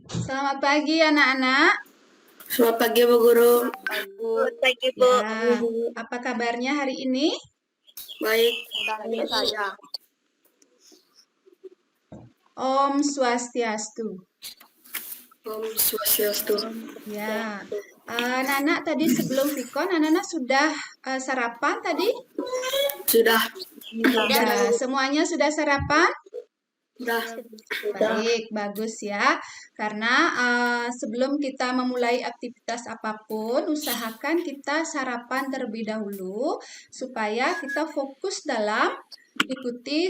Selamat pagi anak-anak. Selamat pagi Bu Guru. Selamat pagi, Bu. Ya, apa kabarnya hari ini? Baik. Baik saja. Om Swastiastu. Om Swastiastu. Ya, anak-anak tadi sebelum Vikon, anak-anak sudah sarapan tadi? Sudah. Ya, semuanya sudah sarapan? Sudah. Baik, bagus ya. Karena sebelum kita memulai aktivitas apapun, usahakan kita sarapan terlebih dahulu supaya kita fokus dalam ikuti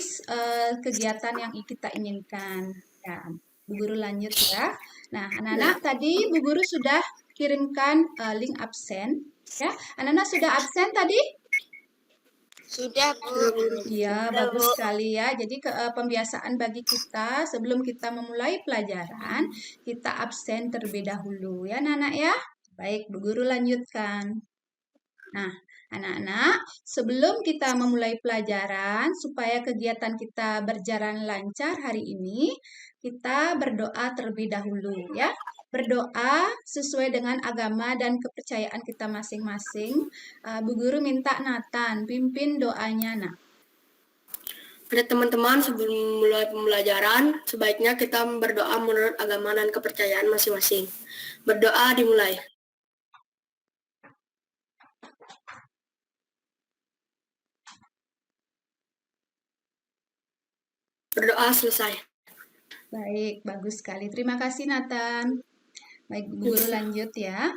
kegiatan yang kita inginkan. Ya, Bu Guru lanjut ya. Nah, anak-anak tadi Bu Guru sudah kirimkan link absen. Ya, anak-anak sudah absen tadi? Sudah, Bu. Iya, bagus sekali ya. Jadi pembiasaan bagi kita sebelum kita memulai pelajaran, kita absen terlebih dahulu ya, anak-anak ya. Baik, Bu Guru lanjutkan. Nah, anak-anak, sebelum kita memulai pelajaran, supaya kegiatan kita berjalan lancar hari ini, kita berdoa terlebih dahulu ya. Berdoa sesuai dengan agama dan kepercayaan kita masing-masing. Bu Guru minta Nathan pimpin doanya, Nak. Pada teman-teman, sebelum mulai pembelajaran, sebaiknya kita berdoa menurut agama dan kepercayaan masing-masing. Berdoa dimulai. Berdoa selesai. Baik, bagus sekali. Terima kasih, Nathan. Baik, Bu Guru lanjut ya.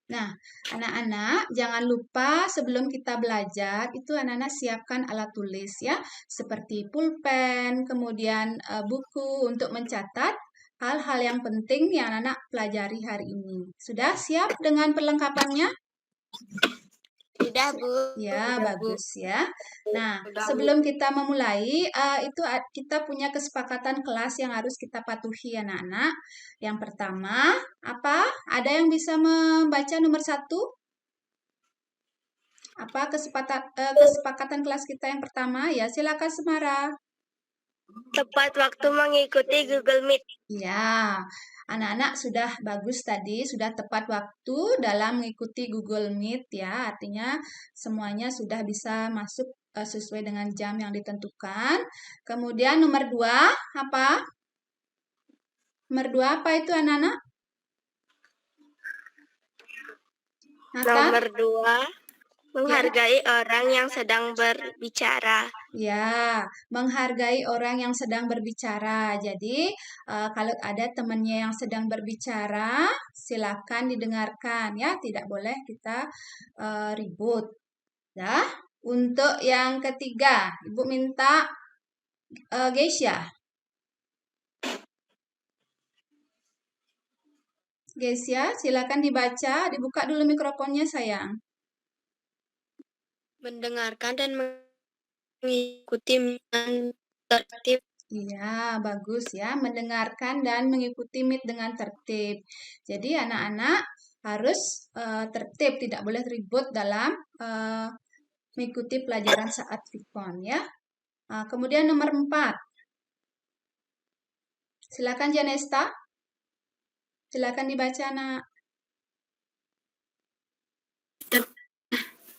Nah, anak-anak jangan lupa sebelum kita belajar itu anak-anak siapkan alat tulis ya, seperti pulpen, kemudian buku untuk mencatat hal-hal yang penting yang anak-anak pelajari hari ini. Sudah siap dengan perlengkapannya? Sudah, Bu. Ya, Sudah, bagus Bu. ya. Nah, Sudah, sebelum kita memulai, itu kita punya kesepakatan kelas yang harus kita patuhi anak-anak. Yang pertama, apa? Ada yang bisa membaca nomor 1? Apa kesepakatan kelas kita yang pertama? Ya, silakan Semara. Tepat waktu mengikuti Google Meet. Ya, anak-anak sudah bagus tadi, sudah tepat waktu dalam mengikuti Google Meet ya. Artinya semuanya sudah bisa masuk sesuai dengan jam yang ditentukan. Kemudian nomor 2, apa? Nomor 2 apa itu anak-anak? Nomor 2, menghargai orang yang sedang berbicara. Ya, menghargai orang yang sedang berbicara. Jadi, kalau ada temannya yang sedang berbicara, silakan didengarkan ya. Tidak boleh kita ribut. Ya, untuk yang ketiga, Ibu minta Geisha. Geisha, silakan dibaca. Dibuka dulu mikrofonnya, sayang. Mendengarkan dan mengikuti dengan tertib. Iya, bagus ya. Mendengarkan dan mengikuti Meet dengan tertib. Jadi anak-anak harus tertib, tidak boleh ribut dalam mengikuti pelajaran saat Vikon ya. Kemudian nomor 4. Silakan Janesta. Silakan dibaca, Nak.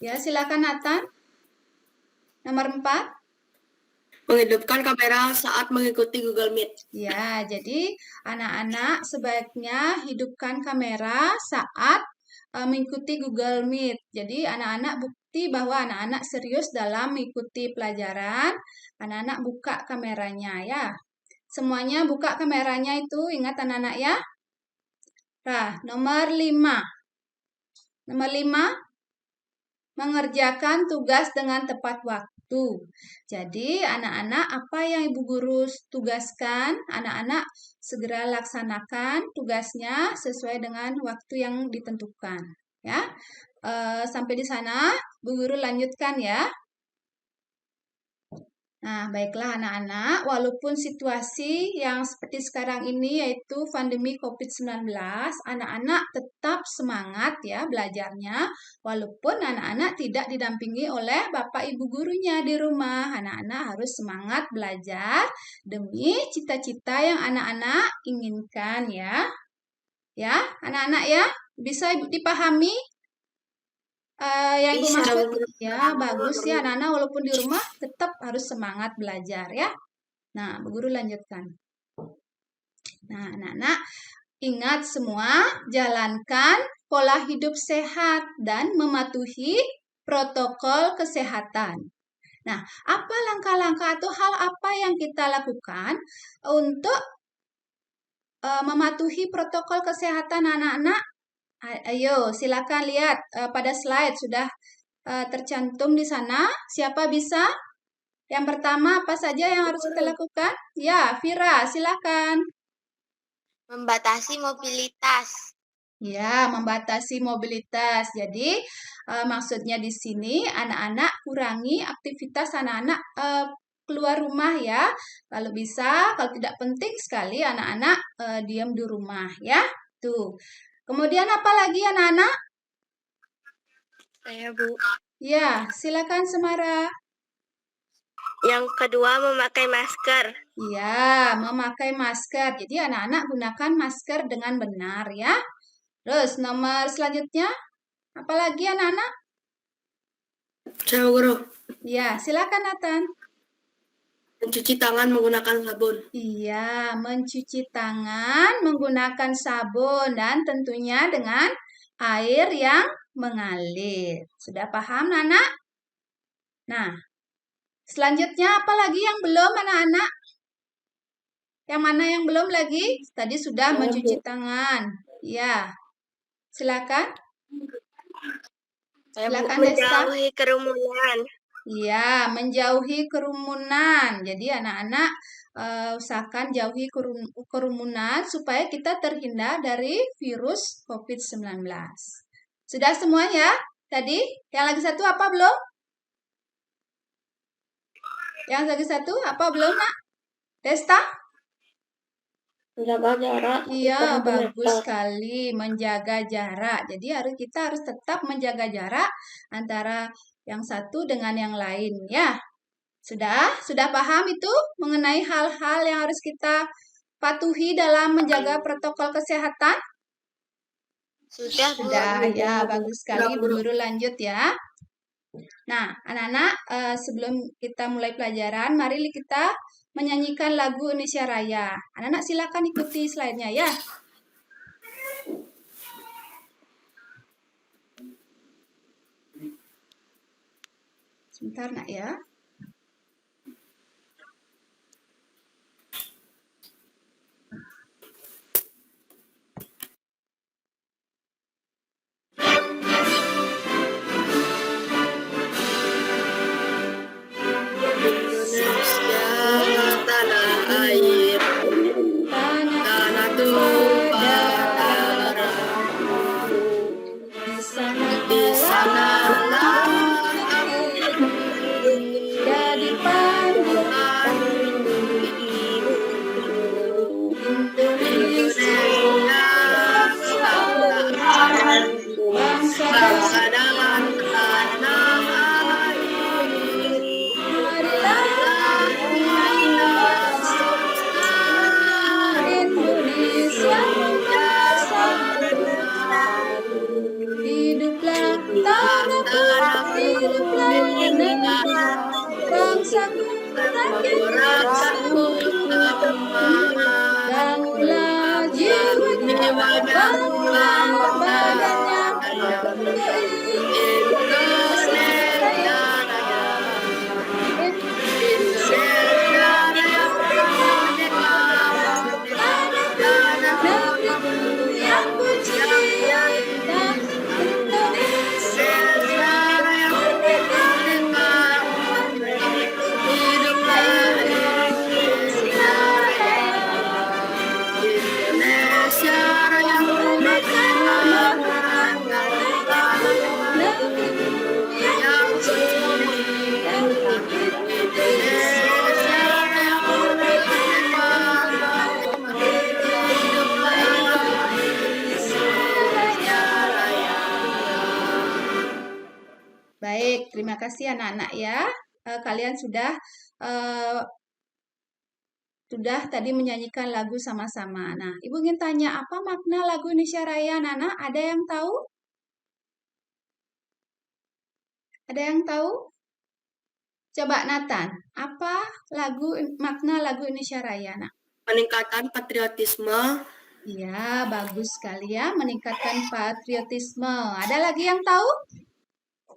Ya, silakan Nathan. Nomor 4. Menghidupkan kamera saat mengikuti Google Meet. Ya, jadi anak-anak sebaiknya hidupkan kamera saat mengikuti Google Meet. Jadi anak-anak bukti bahwa anak-anak serius dalam mengikuti pelajaran. Anak-anak buka kameranya ya. Semuanya buka kameranya itu, ingat anak-anak ya. Nah, nomor 5. Nomor 5, mengerjakan tugas dengan tepat waktu. Jadi, anak-anak apa yang Ibu Guru tugaskan, anak-anak segera laksanakan tugasnya sesuai dengan waktu yang ditentukan. Ya, sampai di sana Bu Guru lanjutkan ya. Nah, baiklah anak-anak, walaupun situasi yang seperti sekarang ini yaitu pandemi COVID-19, anak-anak tetap semangat ya belajarnya, walaupun anak-anak tidak didampingi oleh Bapak Ibu gurunya di rumah. Anak-anak harus semangat belajar demi cita-cita yang anak-anak inginkan ya. Ya, anak-anak ya, bisa dipahami? Yang Ibu Bisa, maksud Bu. ya bagus ya anak-anak walaupun di rumah tetap harus semangat belajar ya. Nah, Bu Guru lanjutkan. Nah, anak-anak ingat semua jalankan pola hidup sehat dan mematuhi protokol kesehatan. Nah, apa langkah-langkah atau hal apa yang kita lakukan untuk mematuhi protokol kesehatan anak-anak? Ayo, silakan lihat pada slide sudah tercantum di sana. Siapa bisa? Yang pertama apa saja yang harus kita lakukan? Ya, Vira, silakan. Membatasi mobilitas. Ya, membatasi mobilitas. Jadi, maksudnya di sini anak-anak kurangi aktivitas anak-anak keluar rumah ya. Kalau bisa, kalau tidak penting sekali anak-anak diam di rumah ya. Tuh. Kemudian apa lagi anak-anak? Saya, Bu. Ya, silakan Semara. Yang kedua, memakai masker. Ya, memakai masker. Jadi anak-anak gunakan masker dengan benar ya. Terus nomor selanjutnya, apa lagi anak-anak? Saya Guru. Ya, silakan Nathan. Mencuci tangan menggunakan sabun. Iya, mencuci tangan menggunakan sabun dan tentunya dengan air yang mengalir. Sudah paham, Nana? Nah, selanjutnya apa lagi yang belum, anak-anak? Yang mana yang belum lagi? Tadi sudah mencuci tangan. Ya, silakan. Silakan Desta. Menjauhi kerumunan. Iya, menjauhi kerumunan. Jadi anak-anak usahakan jauhi kerumunan supaya kita terhindar dari virus COVID-19. Sudah semua ya? Tadi? Yang lagi satu apa belum? Yang lagi satu apa belum, Nak? Desta? Menjaga jarak. Iya, bagus sekali menjaga jarak. Jadi kita harus tetap menjaga jarak antara yang satu dengan yang lain ya. Sudah paham itu mengenai hal-hal yang harus kita patuhi dalam menjaga protokol kesehatan? Sudah ya, bagus sekali Bu Guru lanjut ya. Nah, anak-anak sebelum kita mulai pelajaran, mari kita menyanyikan lagu Indonesia Raya. Anak-anak silakan ikuti slide-nya ya. Sebentar nak ya. Terima kasih anak-anak ya. Kalian sudah tadi menyanyikan lagu sama-sama. Nah, Ibu ingin tanya, apa makna lagu Indonesia Raya, anak-anak? Ada yang tahu? Ada yang tahu? Coba Nathan, apa makna lagu Indonesia Raya, nak? Meningkatkan patriotisme. Iya, bagus sekali ya, meningkatkan patriotisme. Ada lagi yang tahu?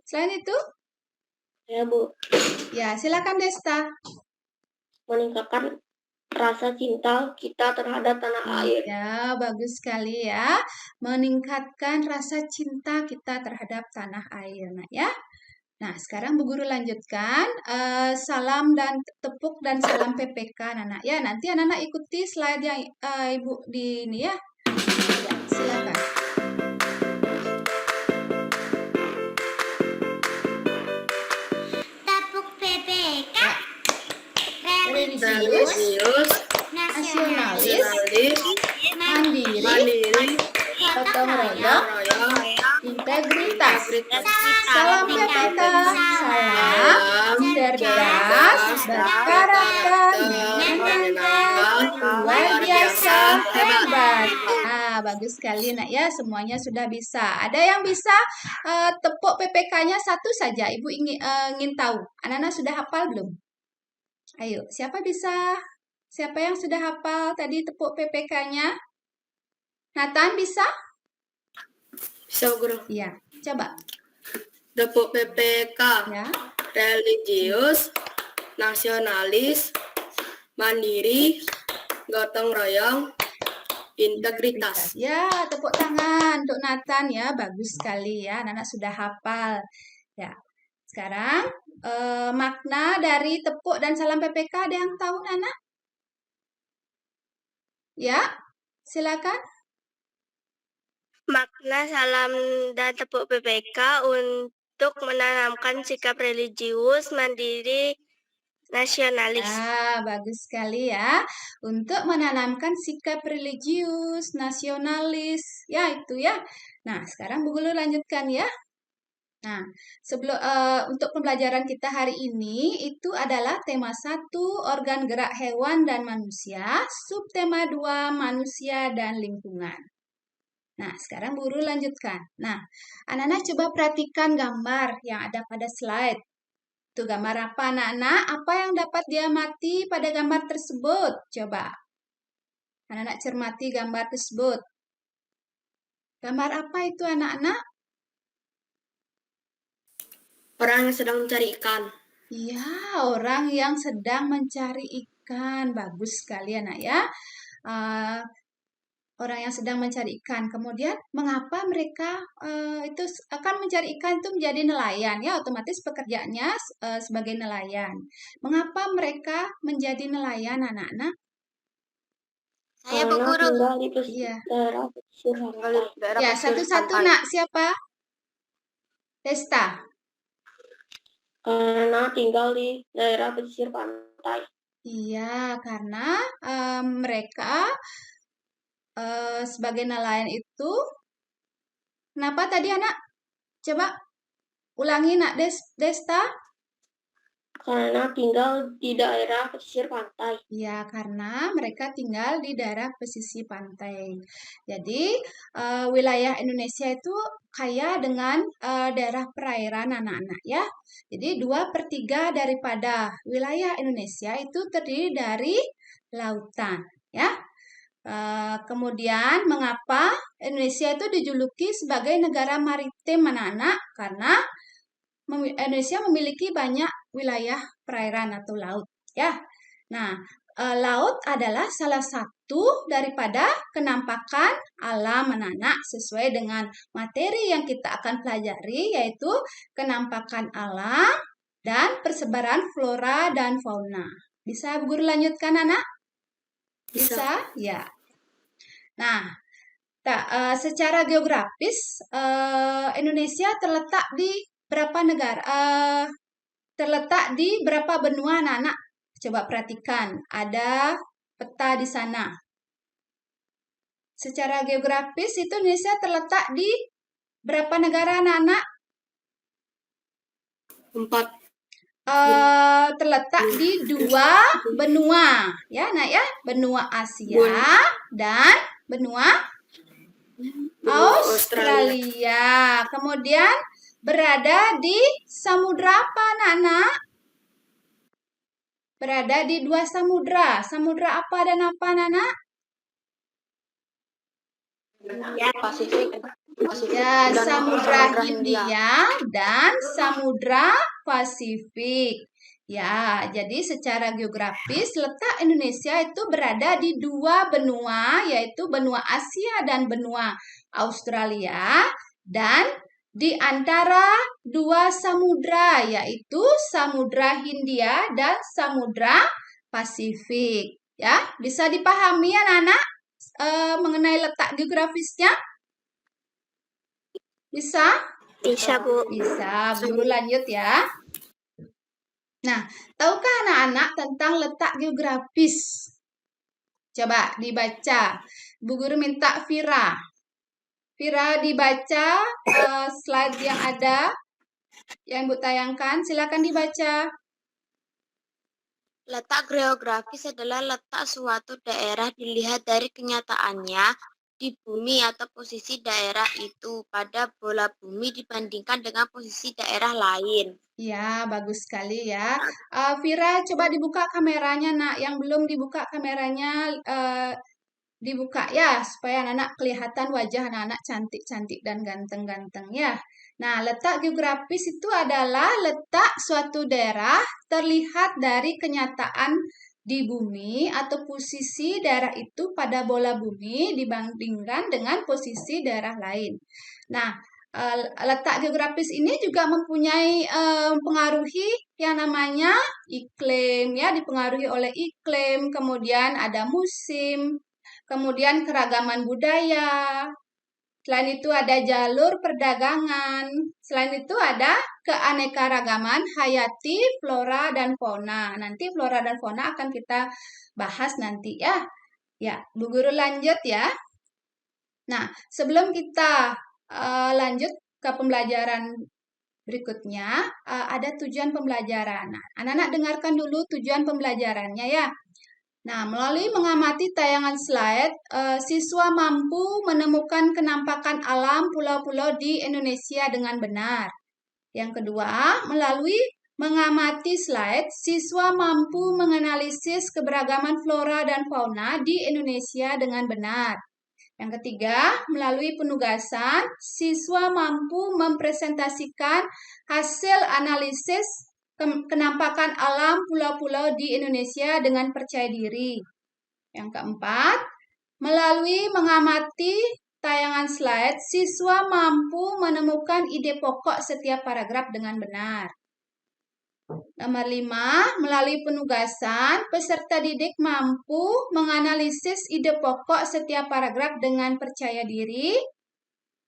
Selain itu? Ya, Bu. Ya, silakan Desta. Meningkatkan rasa cinta kita terhadap tanah air. Ya, bagus sekali ya. Meningkatkan rasa cinta kita terhadap tanah air, nak ya. Nah, sekarang Bu Guru lanjutkan. Salam dan tepuk dan salam PPK, anak-anak ya. Nanti anak-anak ikuti slide yang Ibu di ini ya. Ya, silakan. Tepuk PPK, Religius, nasionalis, mandiri, gotong royong, integritas. Salam PPK, salam cerdas, berkarakter, menyenangkan, luar biasa, hebat. Nah, bagus sekali nak ya, semuanya sudah bisa. Ada yang bisa tepuk PPK-nya satu saja? Ibu ingin tahu. Anak-anak sudah hafal belum? Ayo, siapa bisa? Siapa yang sudah hafal tadi tepuk PPK-nya? Nathan bisa? Bisa, Guru. Iya, coba. Tepuk PPK. Ya. Religius, nasionalis, mandiri, gotong royong, integritas. Ya, tepuk tangan untuk Nathan ya, bagus sekali ya, anak-anak sudah hafal. Ya, sekarang makna dari tepuk dan salam PPK ada yang tahu, Nana? Ya, silakan. Makna salam dan tepuk PPK untuk menanamkan sikap religius, mandiri, nasionalis. Bagus sekali ya. Untuk menanamkan sikap religius, nasionalis, ya itu ya. Nah, sekarang Bu Guru lanjutkan ya. Nah, untuk pembelajaran kita hari ini itu adalah tema 1, organ gerak hewan dan manusia, subtema 2, manusia dan lingkungan. Nah, sekarang Bu Guru lanjutkan. Nah, anak-anak coba perhatikan gambar yang ada pada slide. Itu gambar apa anak-anak? Apa yang dapat diamati pada gambar tersebut? Coba. Anak-anak cermati gambar tersebut. Gambar apa itu anak-anak? Orang yang sedang mencari ikan. Iya, orang yang sedang mencari ikan. Bagus sekali anak ya. Orang yang sedang mencari ikan. Kemudian, mengapa mereka itu akan mencari ikan itu menjadi nelayan? Ya, otomatis pekerjaannya sebagai nelayan. Mengapa mereka menjadi nelayan, anak-anak? Saya Bu Guru. Iya. Daerah Ya, pesisir satu-satu pantai. nak. Siapa? Desta. Karena tinggal di daerah pesisir pantai. Iya, karena mereka sebagai nelayan itu, kenapa tadi anak? Coba ulangi nak Desta. Karena tinggal di daerah pesisir pantai. Ya, karena mereka tinggal di daerah pesisir pantai. Jadi, wilayah Indonesia itu kaya dengan daerah perairan anak-anak ya. Jadi, 2/3 daripada wilayah Indonesia itu terdiri dari lautan ya. Kemudian, mengapa Indonesia itu dijuluki sebagai negara maritim anak-anak? Karena Indonesia memiliki banyak wilayah perairan atau laut ya. Nah, laut adalah salah satu daripada kenampakan alam anak-anak sesuai dengan materi yang kita akan pelajari, yaitu kenampakan alam dan persebaran flora dan fauna. Bisa Bu Guru lanjutkan anak? Bisa? Ya. Nah, secara geografis Indonesia terletak di berapa negara? Terletak di berapa benua anak-anak? Coba perhatikan, ada peta di sana. Secara geografis itu Indonesia terletak di berapa negara anak-anak? 4. Terletak di 2 benua, ya, Nak ya, benua Asia dan benua Australia. Kemudian berada di samudra apa, Nak? Berada di 2 samudra. Samudra apa dan apa, Nak? Pasifik. Ya, Samudra Hindia dan Samudra Pasifik. Ya, jadi secara geografis letak Indonesia itu berada di 2 benua, yaitu benua Asia dan benua Australia, dan di antara 2 samudra, yaitu Samudra Hindia dan Samudra Pasifik. Ya, bisa dipahami ya, anak-anak, mengenai letak geografisnya? Bisa? Bisa, Bu. Bisa. Bu Guru lanjut ya. Nah, tahukah anak-anak tentang letak geografis? Coba dibaca. Bu Guru minta Vira. Vira dibaca slide yang ada, yang Ibu tayangkan. Silakan dibaca. Letak geografis adalah letak suatu daerah dilihat dari kenyataannya di bumi atau posisi daerah itu pada bola bumi dibandingkan dengan posisi daerah lain. Ya, bagus sekali ya. Vira, coba dibuka kameranya, Nak. Yang belum dibuka kameranya, dibuka ya, supaya anak-anak kelihatan wajah anak-anak cantik-cantik dan ganteng-ganteng ya. Nah, letak geografis itu adalah letak suatu daerah terlihat dari kenyataan di bumi atau posisi daerah itu pada bola bumi dibandingkan dengan posisi daerah lain. Nah, letak geografis ini juga mempunyai pengaruhi yang namanya iklim ya, dipengaruhi oleh iklim, kemudian ada musim, kemudian keragaman budaya. Selain itu ada jalur perdagangan. Selain itu ada keanekaragaman hayati, flora dan fauna. Nanti flora dan fauna akan kita bahas nanti ya. Ya, Bu Guru lanjut ya. Nah, sebelum kita lanjut ke pembelajaran berikutnya, ada tujuan pembelajaran. Nah, anak-anak dengarkan dulu tujuan pembelajarannya ya. Nah, melalui mengamati tayangan slide, siswa mampu menemukan kenampakan alam pulau-pulau di Indonesia dengan benar. Yang kedua, melalui mengamati slide, siswa mampu menganalisis keberagaman flora dan fauna di Indonesia dengan benar. Yang ketiga, melalui penugasan, siswa mampu mempresentasikan hasil analisis kenampakan alam pulau-pulau di Indonesia dengan percaya diri. Yang keempat, melalui mengamati tayangan slide, siswa mampu menemukan ide pokok setiap paragraf dengan benar. Nomor 5, melalui penugasan, peserta didik mampu menganalisis ide pokok setiap paragraf dengan percaya diri.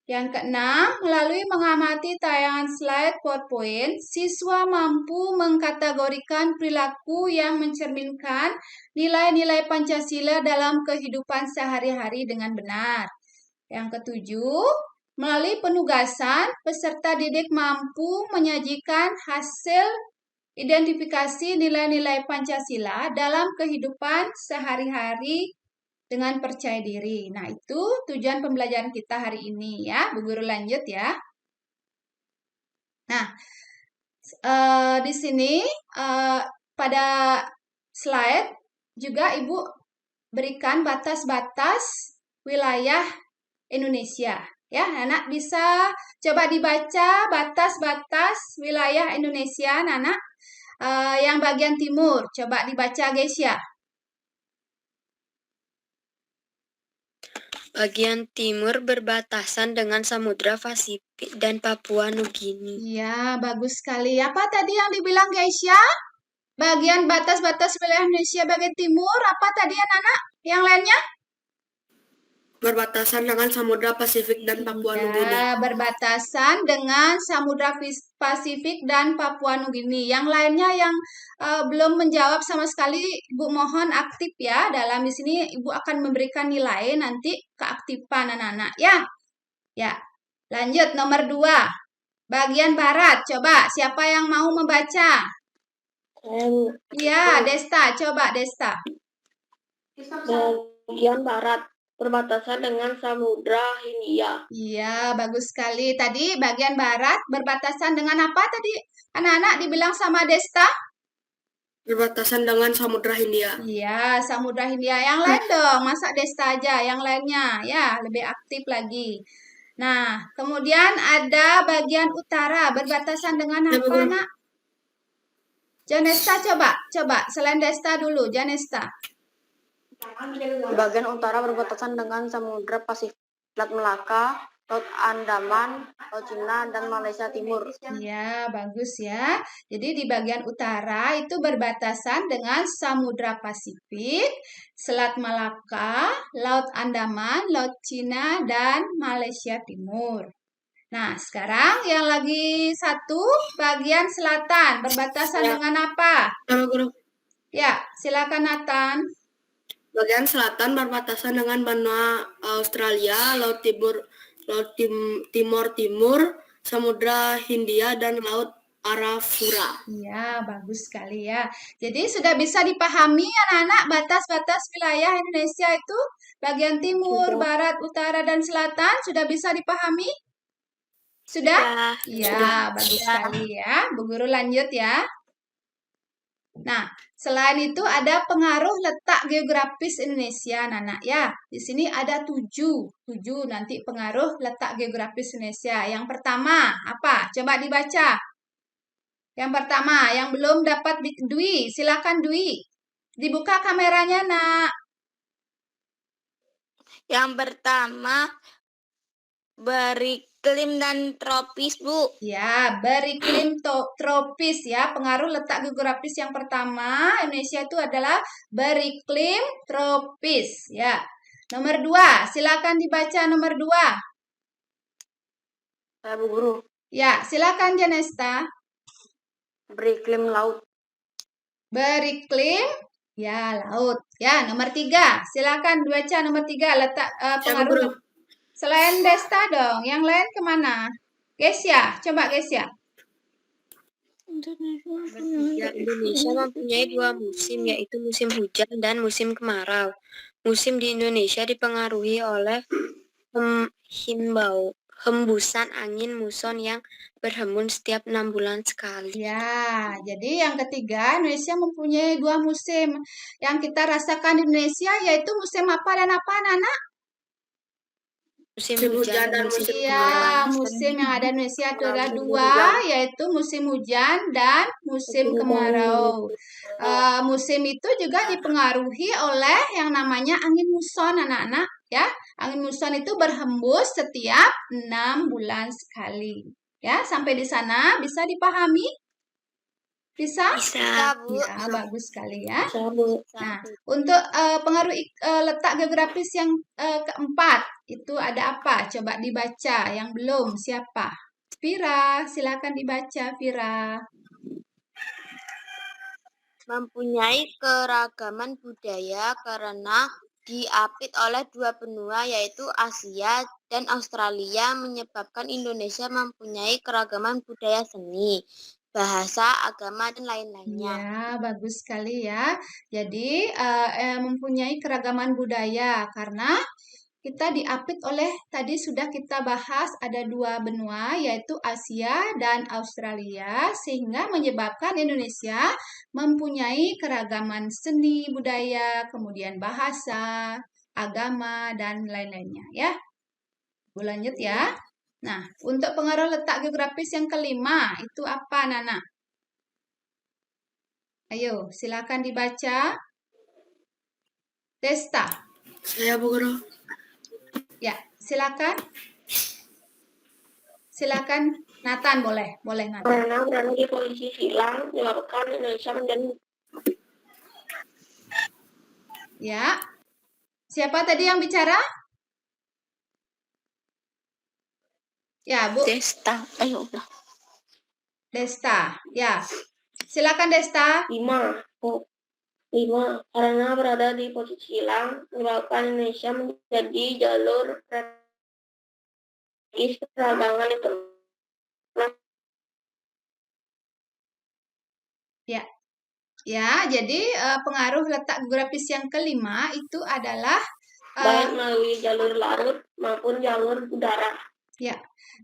Yang keenam, melalui mengamati tayangan slide PowerPoint, siswa mampu mengkategorikan perilaku yang mencerminkan nilai-nilai Pancasila dalam kehidupan sehari-hari dengan benar. Yang ketujuh, melalui penugasan, peserta didik mampu menyajikan hasil identifikasi nilai-nilai Pancasila dalam kehidupan sehari-hari dengan percaya diri. Nah, itu tujuan pembelajaran kita hari ini ya. Bu Guru lanjut ya. Nah, di sini pada slide juga Ibu berikan batas-batas wilayah Indonesia. Ya, anak bisa coba dibaca batas-batas wilayah Indonesia, anak. Yang bagian timur, coba dibaca guys ya. Bagian timur berbatasan dengan Samudra Pasifik dan Papua Nugini. Ya, bagus sekali. Apa tadi yang dibilang guys ya? Bagian batas-batas wilayah Indonesia bagian timur, apa tadi anak-anak? Yang lainnya? Berbatasan dengan Samudra Pasifik dan Papua Nugini. Ya, berbatasan dengan Samudra Pasifik dan Papua Nugini. Yang lainnya yang belum menjawab sama sekali, Ibu mohon aktif ya. Dalam di sini Ibu akan memberikan nilai nanti keaktifan anak-anak ya. Ya, lanjut nomor 2. Bagian barat, coba siapa yang mau membaca? Ya, Desta, coba Desta. Bagian barat berbatasan dengan Samudra Hindia. Iya, bagus sekali. Tadi bagian barat berbatasan dengan apa tadi? Anak-anak dibilang sama Desta? Berbatasan dengan Samudra Hindia. Iya, Samudra Hindia. Yang lain dong, masa Desta aja, yang lainnya. Ya, lebih aktif lagi. Nah, kemudian ada bagian utara berbatasan dengan apa, Nak? Janesta coba. Selain Desta dulu, Janesta. Bagian utara berbatasan dengan Samudra Pasifik, Selat Melaka, Laut Andaman, Laut Cina, dan Malaysia Timur. Ya, bagus ya. Jadi di bagian utara itu berbatasan dengan Samudra Pasifik, Selat Malaka, Laut Andaman, Laut Cina, dan Malaysia Timur. Nah, sekarang yang lagi satu, bagian selatan, berbatasan dengan apa? Guru. Ya, silakan Nathan. Bagian selatan berbatasan dengan benua Australia, Laut Timur, Samudra Hindia, dan Laut Arafura. Ya, bagus sekali ya. Jadi sudah bisa dipahami anak-anak batas-batas wilayah Indonesia itu bagian timur, barat, utara, dan selatan sudah bisa dipahami? Sudah? Ya, bagus sekali ya. Bu Guru lanjut ya. Nah, selain itu ada pengaruh letak geografis Indonesia, Nana ya. Di sini ada 7 nanti pengaruh letak geografis Indonesia. Yang pertama, apa? Coba dibaca. Yang pertama, yang belum dapat Dwi, silakan Dwi. Dibuka kameranya, Nak. Yang pertama, beriklim dan tropis, Bu. Ya, beriklim tropis ya. Pengaruh letak geografis yang pertama Indonesia itu adalah beriklim tropis ya. Nomor 2, silakan dibaca nomor 2. Bu Guru. Ya, silakan Janesta. Beriklim laut. Beriklim ya laut. Ya, nomor 3. Silakan baca nomor 3 letak pengaruh. Selain Desta dong, yang lain kemana? Gesia, coba Gesia. Indonesia mempunyai 2 musim, yaitu musim hujan dan musim kemarau. Musim di Indonesia dipengaruhi oleh hembusan angin muson yang berhembus setiap 6 bulan sekali. Ya, jadi yang ketiga, Indonesia mempunyai 2 musim. Yang kita rasakan di Indonesia yaitu musim apa dan apa, Nana? Musim hujan dan musim kemarau. Musim yang ada di Indonesia adalah 2, yaitu musim hujan dan musim kemarau. Musim itu juga dipengaruhi oleh yang namanya angin muson, anak-anak. Ya, angin muson itu berhembus setiap 6 bulan sekali. Ya, sampai di sana bisa dipahami? Bisa? Bisa, Bu. Ya, bagus sekali ya. Bisa, Bu. Nah, untuk pengaruh letak geografis yang keempat, itu ada apa? Coba dibaca. Yang belum, siapa? Vira, silakan dibaca, Vira. Mempunyai keragaman budaya karena diapit oleh 2 benua yaitu Asia dan Australia, menyebabkan Indonesia mempunyai keragaman budaya seni, bahasa, agama, dan lain-lainnya. Ya, bagus sekali ya. Jadi mempunyai keragaman budaya karena kita diapit oleh, tadi sudah kita bahas, ada 2 benua yaitu Asia dan Australia, sehingga menyebabkan Indonesia mempunyai keragaman seni budaya, kemudian bahasa, agama, dan lain-lainnya ya. Bu lanjut ya. Nah, untuk pengaruh letak geografis yang kelima, itu apa, Nana? Ayo, silakan dibaca. Desta. Saya, Bu Guru. Ya, silakan. Silakan Nathan, boleh Nathan. Karena berada di posisi silang, menyebabkan Indonesia menjadi... Ya. Siapa tadi yang bicara? Ya, Bu. Desta. Ayo udah. Desta. Ya. Silakan Desta. 5. Karena berada di posisi silang, menyebabkan Indonesia menjadi jalur strategis perdagangan internasional Ya, ya. Jadi pengaruh letak geografis yang kelima itu adalah baik melalui jalur laut maupun jalur udara. ya,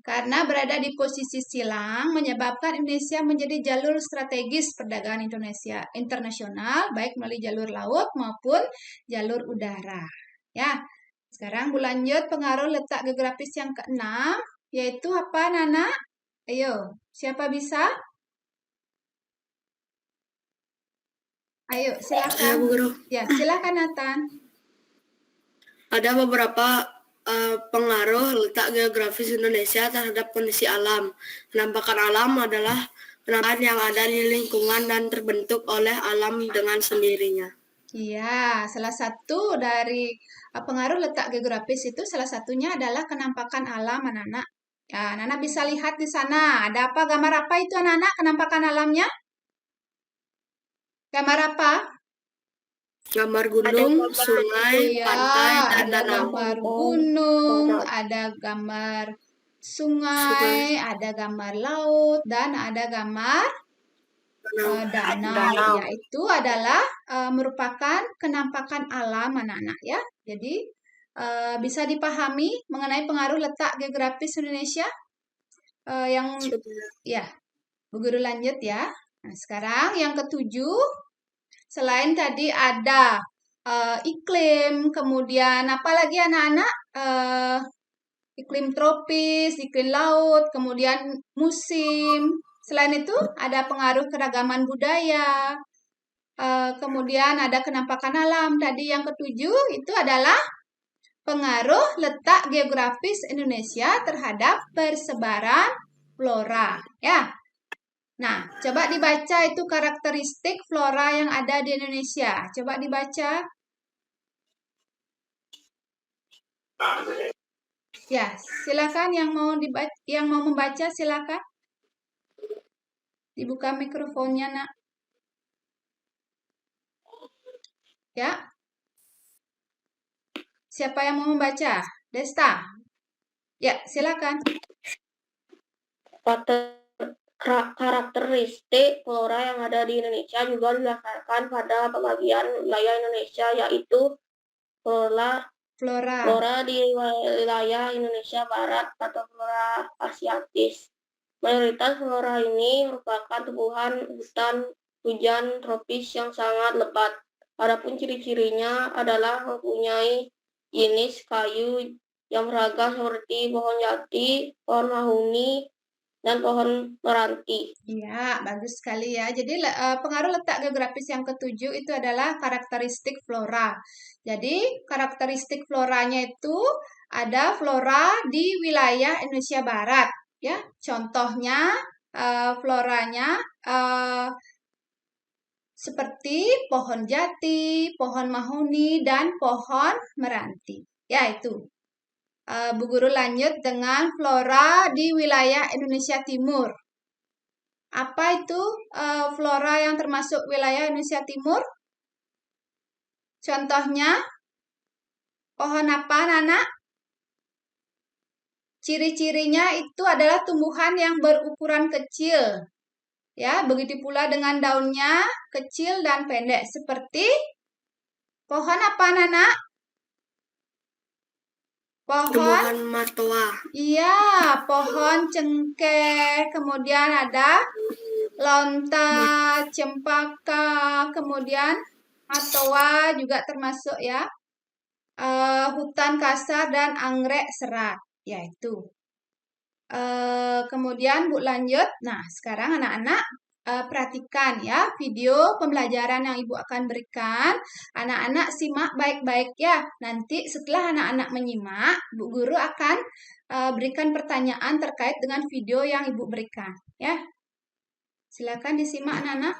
karena berada di posisi silang menyebabkan Indonesia menjadi jalur strategis perdagangan Indonesia internasional baik melalui jalur laut maupun jalur udara. Ya. Sekarang Bu lanjut pengaruh letak geografis yang keenam yaitu apa, Nana? Ayo, siapa bisa? Ayo, Saya silakan. Bu Guru. Ya, silakan Nathan. Ada beberapa pengaruh letak geografis Indonesia terhadap kondisi alam. Penampakan alam adalah penampakan yang ada di lingkungan dan terbentuk oleh alam dengan sendirinya. Iya, salah satu dari pengaruh letak geografis itu salah satunya adalah kenampakan alam, anak-anak. Ya, anak-anak bisa lihat di sana. Ada apa? Gambar apa itu, anak-anak? Kenampakan alamnya? Gambar apa? Gambar gunung, sungai, Ya, pantai, dan ada danau. gambar gunung, ada gambar sungai, ada gambar laut, dan ada gambar danau. Yaitu adalah merupakan kenampakan alam anak-anak ya. Jadi bisa dipahami mengenai pengaruh letak geografis Indonesia yang ya, Bu Guru lanjut ya. Nah, sekarang yang ketujuh, selain tadi ada iklim, kemudian apa lagi anak-anak? Iklim tropis, iklim laut, kemudian musim. Selain itu ada pengaruh keragaman budaya, kemudian ada kenampakan alam. Tadi yang ketujuh itu adalah pengaruh letak geografis Indonesia terhadap persebaran flora. Ya. Nah, coba dibaca itu karakteristik flora yang ada di Indonesia. Coba dibaca. Ya, silakan yang mau membaca silakan. Dibuka mikrofonnya, Nak. Ya. Siapa yang mau membaca? Desta. Ya, silakan. Karakteristik flora yang ada di Indonesia juga didasarkan pada pembagian wilayah Indonesia, yaitu flora di wilayah Indonesia Barat atau flora asiatis. Mayoritas flora ini merupakan tumbuhan hutan hujan tropis yang sangat lebat. Adapun ciri-cirinya adalah mempunyai jenis kayu yang beragam seperti pohon jati, pohon mahuni, dan pohon meranti. Ya, bagus sekali ya. Jadi pengaruh letak geografis yang ketujuh itu adalah karakteristik flora. Jadi karakteristik floranya itu ada flora di wilayah Indonesia Barat. Ya, contohnya floranya seperti pohon jati, pohon mahuni, dan pohon meranti. Ya, itu. Bu Guru lanjut dengan flora di wilayah Indonesia Timur. Apa itu flora yang termasuk wilayah Indonesia Timur? Contohnya, pohon apa, Nana? Ciri-cirinya itu adalah tumbuhan yang berukuran kecil. Ya, begitu pula dengan daunnya kecil dan pendek seperti pohon apa, Nana? Pohon martoa. Iya, pohon cengkeh, kemudian ada lontar, cempaka, kemudian martoa juga termasuk ya. Hutan kasar dan anggrek serat, yaitu. Kemudian Bu lanjut. Nah, sekarang anak-anak perhatikan ya video pembelajaran yang Ibu akan berikan. Anak-anak simak baik-baik ya. Nanti setelah anak-anak menyimak, Bu Guru akan berikan pertanyaan terkait dengan video yang Ibu berikan ya. Silakan disimak anak-anak.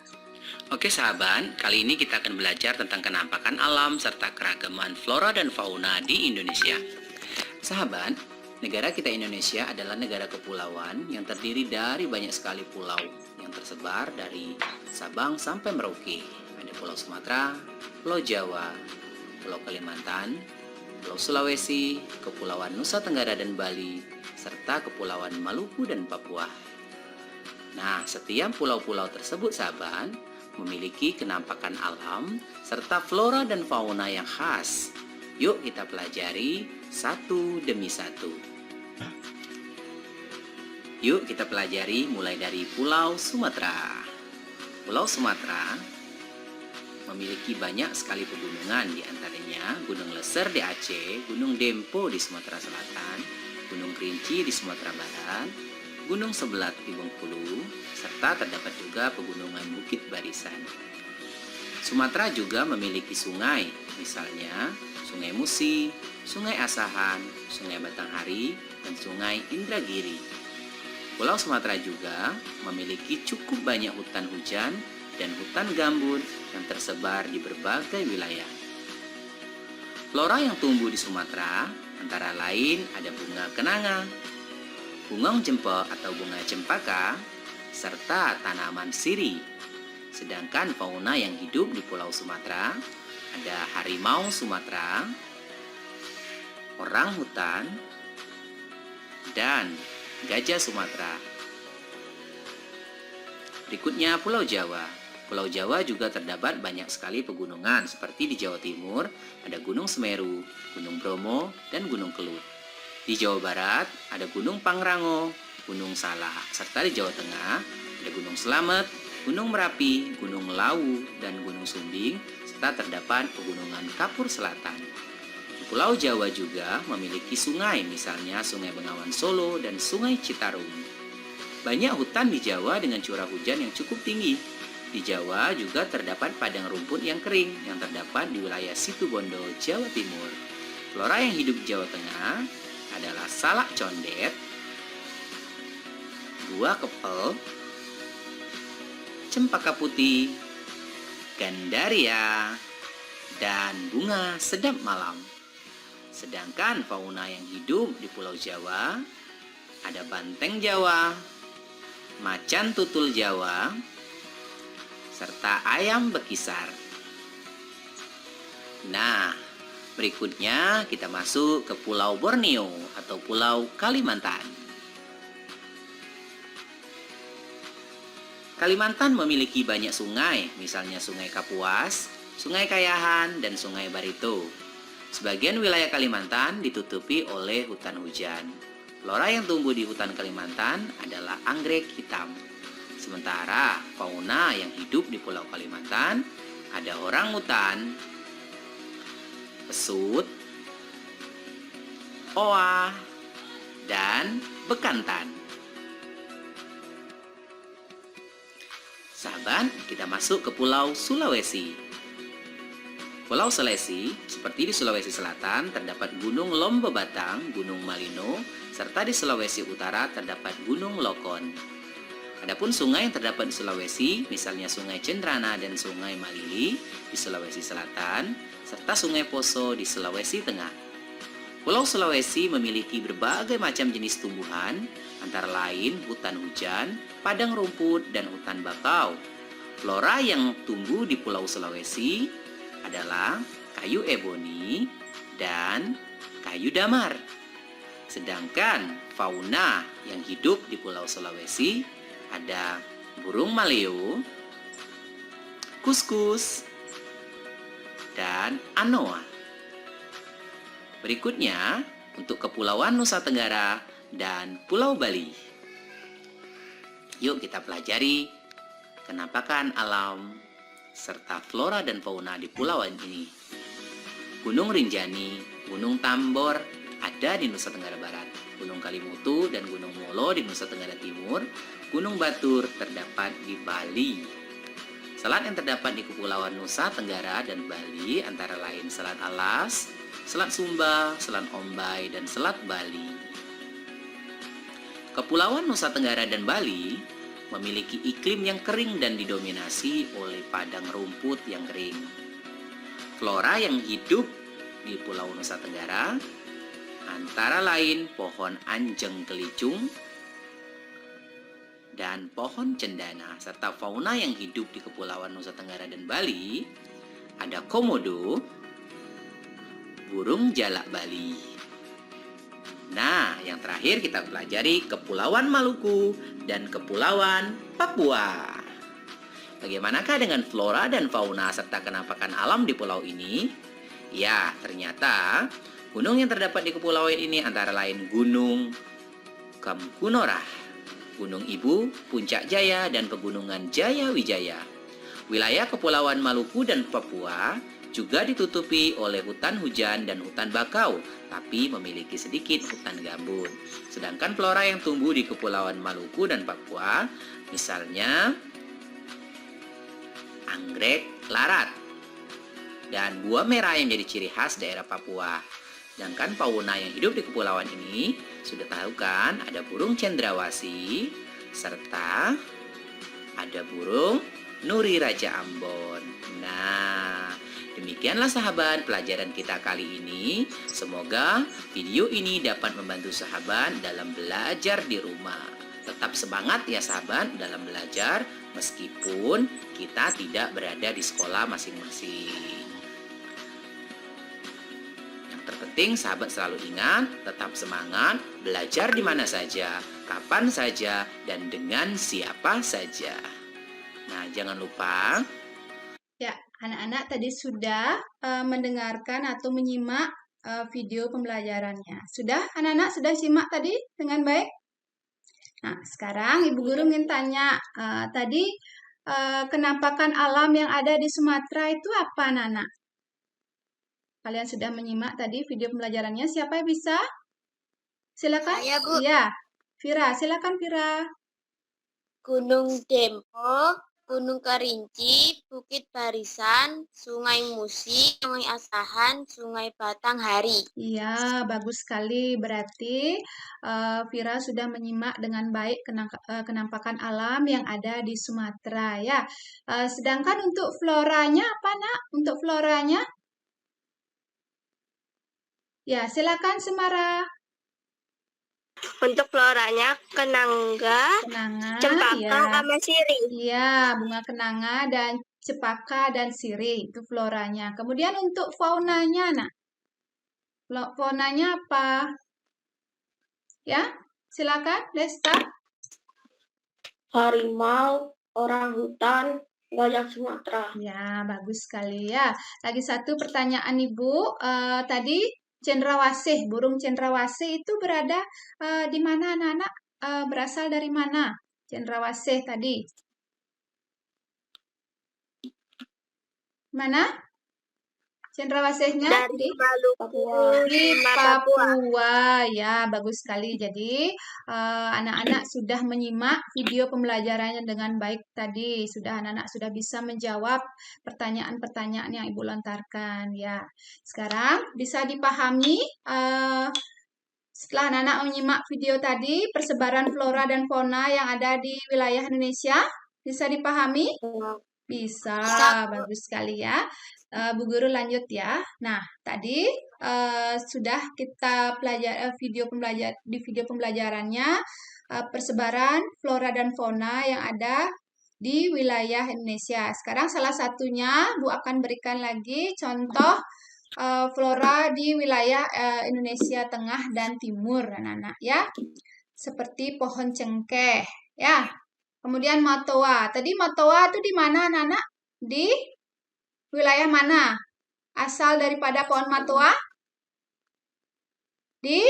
Oke sahabat, kali ini kita akan belajar tentang kenampakan alam serta keragaman flora dan fauna di Indonesia. Sahabat, negara kita Indonesia adalah negara kepulauan yang terdiri dari banyak sekali pulau yang tersebar dari Sabang sampai Merauke. Ada Pulau Sumatera, Pulau Jawa, Pulau Kalimantan, Pulau Sulawesi, Kepulauan Nusa Tenggara dan Bali, serta Kepulauan Maluku dan Papua. Nah, setiap pulau-pulau tersebut sahabat memiliki kenampakan alam serta flora dan fauna yang khas. Yuk kita pelajari satu demi satu. Yuk kita pelajari mulai dari Pulau Sumatera. Pulau Sumatera memiliki banyak sekali pegunungan, di antaranya Gunung Leser di Aceh, Gunung Dempo di Sumatera Selatan, Gunung Kerinci di Sumatera Barat, Gunung Sebelat di Bengkulu, serta terdapat juga pegunungan Bukit Barisan. Sumatera juga memiliki sungai, misalnya Sungai Musi, Sungai Asahan, Sungai Batanghari, dan Sungai Indragiri. Pulau Sumatera juga memiliki cukup banyak hutan hujan dan hutan gambut yang tersebar di berbagai wilayah. Flora yang tumbuh di Sumatera antara lain ada bunga kenanga, bungong jempol atau bunga cempaka, serta tanaman sirih. Sedangkan fauna yang hidup di Pulau Sumatera ada harimau Sumatera, orang hutan, dan gajah Sumatera. Berikutnya Pulau Jawa. Pulau Jawa juga terdapat banyak sekali pegunungan, seperti di Jawa Timur ada Gunung Semeru, Gunung Bromo, dan Gunung Kelut. Di Jawa Barat ada Gunung Pangrango, Gunung Salak, serta di Jawa Tengah ada Gunung Slamet, Gunung Merapi, Gunung Lawu, dan Gunung Sumbing, serta terdapat pegunungan Kapur Selatan. Di Pulau Jawa juga memiliki sungai, misalnya Sungai Bengawan Solo dan Sungai Citarum. Banyak hutan di Jawa dengan curah hujan yang cukup tinggi. Di Jawa juga terdapat padang rumput yang kering yang terdapat di wilayah Situbondo, Jawa Timur. Flora yang hidup di Jawa Tengah adalah salak condet, buah kepel, cempaka putih, gandaria, dan bunga sedap malam. Sedangkan fauna yang hidup di Pulau Jawa ada banteng Jawa, macan tutul Jawa, serta ayam bekisar. Nah, berikutnya kita masuk ke Pulau Borneo atau Pulau Kalimantan. Kalimantan memiliki banyak sungai, misalnya Sungai Kapuas, Sungai Kayahan, dan Sungai Barito. Sebagian wilayah Kalimantan ditutupi oleh hutan hujan. Flora yang tumbuh di hutan Kalimantan adalah anggrek hitam. Sementara fauna yang hidup di Pulau Kalimantan ada orangutan, pesut, oa, dan bekantan. Sahabat, kita masuk ke Pulau Sulawesi. Pulau Sulawesi, seperti di Sulawesi Selatan, terdapat Gunung Lombo Batang, Gunung Malino, serta di Sulawesi Utara terdapat Gunung Lokon. Adapun sungai yang terdapat di Sulawesi, misalnya Sungai Cendrana dan Sungai Malili di Sulawesi Selatan, serta Sungai Poso di Sulawesi Tengah. Pulau Sulawesi memiliki berbagai macam jenis tumbuhan, antara lain hutan hujan, padang rumput, dan hutan bakau. Flora yang tumbuh di Pulau Sulawesi adalah kayu eboni dan kayu damar. Sedangkan fauna yang hidup di Pulau Sulawesi ada burung maleo, kuskus, dan anoa. Berikutnya untuk Kepulauan Nusa Tenggara dan Pulau Bali. Yuk kita pelajari kenampakan alam serta flora dan fauna di pulauan ini. Gunung Rinjani, Gunung Tambor ada di Nusa Tenggara Barat, Gunung Kalimutu dan Gunung Molo di Nusa Tenggara Timur, Gunung Batur terdapat di Bali. Selat yang terdapat di Kepulauan Nusa Tenggara dan Bali antara lain Selat Alas, Selat Sumba, Selat Ombai, dan Selat Bali. Kepulauan Nusa Tenggara dan Bali memiliki iklim yang kering dan didominasi oleh padang rumput yang kering. Flora yang hidup di Pulau Nusa Tenggara antara lain pohon anjeng kelicung dan pohon cendana, serta fauna yang hidup di Kepulauan Nusa Tenggara dan Bali ada komodo, burung jalak Bali. Nah, yang terakhir kita pelajari Kepulauan Maluku dan Kepulauan Papua. Bagaimanakah dengan flora dan fauna serta kenampakan alam di pulau ini? Ya, ternyata gunung yang terdapat di kepulauan ini antara lain Gunung Kamkunorah, Gunung Ibu, Puncak Jaya, dan Pegunungan Jaya Wijaya. Wilayah Kepulauan Maluku dan Papua juga ditutupi oleh hutan hujan dan hutan bakau, tapi memiliki sedikit hutan gambut. Sedangkan flora yang tumbuh di Kepulauan Maluku dan Papua, misalnya anggrek larat dan buah merah yang menjadi ciri khas daerah Papua. Sedangkan fauna yang hidup di kepulauan ini, sudah tahu kan, ada burung cendrawasih, serta ada burung nuri Raja Ambon. Nah, demikianlah sahabat pelajaran kita kali ini. Semoga video ini dapat membantu sahabat dalam belajar di rumah. Tetap semangat ya sahabat dalam belajar, meskipun kita tidak berada di sekolah masing-masing. Terpenting sahabat selalu ingat, tetap semangat, belajar di mana saja, kapan saja, dan dengan siapa saja. Nah, jangan lupa. Ya, anak-anak tadi sudah mendengarkan atau menyimak video pembelajarannya. Sudah, anak-anak sudah simak tadi dengan baik? Nah, sekarang Ibu Guru ingin tanya, tadi kenampakan alam yang ada di Sumatera itu apa, anak-anak? Kalian sudah menyimak tadi video pembelajarannya. Siapa yang bisa? Silakan. Saya, Bu. Iya, Vira. Silakan, Vira. Gunung Dempo, Gunung Kerinci, Bukit Barisan, Sungai Musi, Sungai Asahan, Sungai Batanghari. Iya, bagus sekali. Berarti Vira sudah menyimak dengan baik kenampakan alam yang ada di Sumatera ya. Sedangkan untuk floranya apa, Nak? Untuk floranya? Ya, silakan Semara. Untuk floranya kenanga, cempaka, ya. sama sirih. Iya, bunga kenanga dan cempaka dan sirih itu floranya. Kemudian untuk faunanya, Nak. Faunanya apa? Ya, silakan, Lesta. Harimau, orangutan, gajah Sumatera. Ya, bagus sekali ya. Lagi satu pertanyaan Ibu. Tadi cendrawasih, burung cendrawasih itu berada di mana, anak-anak? Berasal dari mana? Cendrawasih tadi. Mana? Cendrawasihnya Dari Maluku, di Papua. Papua. Ya, bagus sekali. Jadi, anak-anak sudah menyimak video pembelajarannya dengan baik tadi. Anak-anak sudah bisa menjawab pertanyaan-pertanyaan yang Ibu lontarkan. Ya, sekarang bisa dipahami setelah anak-anak menyimak video tadi, persebaran flora dan fauna yang ada di wilayah Indonesia. Bisa dipahami? Bisa, bagus sekali ya. Bu Guru lanjut ya. Nah, tadi sudah kita pelajari di video pembelajarannya persebaran flora dan fauna yang ada di wilayah Indonesia. Sekarang salah satunya Bu akan berikan lagi contoh flora di wilayah Indonesia Tengah dan Timur, anak-anak ya. Seperti pohon cengkeh ya. Kemudian matoa. Tadi matoa itu di mana, anak-anak? Di wilayah mana? Asal daripada pohon matoa? Di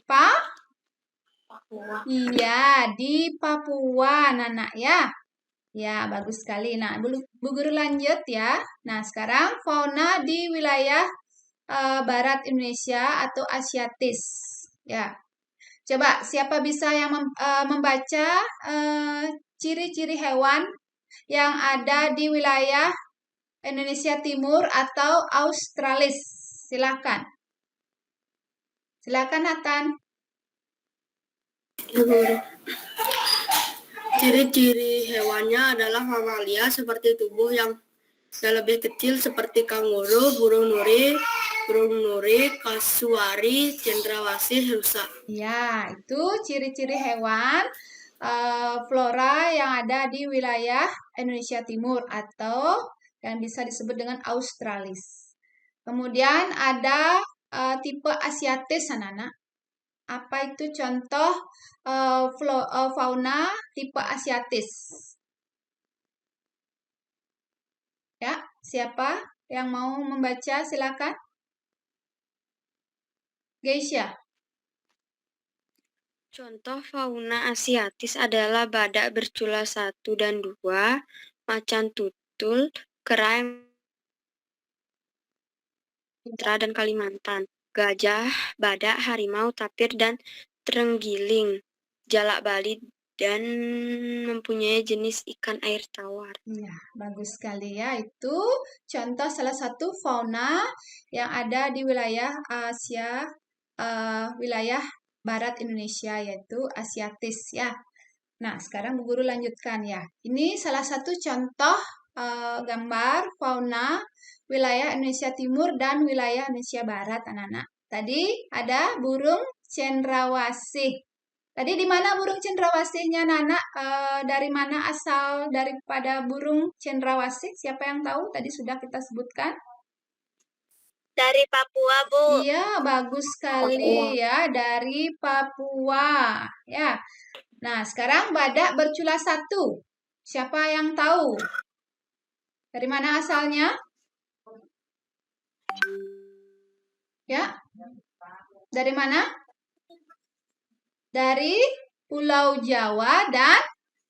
Papua. Iya, di Papua, anak-anak ya. Ya, bagus sekali. Nah, Bu Guru lanjut ya. Nah, sekarang fauna di wilayah barat Indonesia atau Asiatis. Ya. Coba, siapa bisa yang membaca ciri-ciri hewan yang ada di wilayah Indonesia Timur atau Australis? Silakan. Silakan, Nathan. Ciri-ciri hewannya adalah mamalia seperti tubuh yang lebih kecil seperti kanguru, burung nuri, kasuari, cendrawasih, rusa. Ya, itu ciri-ciri hewan flora yang ada di wilayah Indonesia Timur atau yang bisa disebut dengan Australis. Kemudian ada tipe Asiatis, anak-anak. Apa itu contoh fauna tipe Asiatis? Ya, siapa yang mau membaca? Silakan. Geisha. Contoh fauna asiatis adalah badak bercula 1 dan 2, macan tutul, kera, Sumatera dan Kalimantan, gajah, badak, harimau, tapir, dan terenggiling, jalak Bali, dan mempunyai jenis ikan air tawar. Ya, bagus sekali ya. Itu contoh salah satu fauna yang ada di wilayah Asia, wilayah barat Indonesia, yaitu asiatis ya. Nah, sekarang Bu Guru lanjutkan ya. Ini salah satu contoh gambar fauna wilayah Indonesia Timur dan wilayah Indonesia Barat, anak-anak. Tadi ada burung cendrawasih. Tadi di mana burung cendrawasihnya, Nana? Dari mana asal daripada burung cendrawasih? Siapa yang tahu? Tadi sudah kita sebutkan. Dari Papua, Bu. Iya, bagus sekali ya, dari Papua. Ya. Nah, sekarang badak bercula 1. Siapa yang tahu? Dari mana asalnya? Ya. Dari mana? Dari Pulau Jawa dan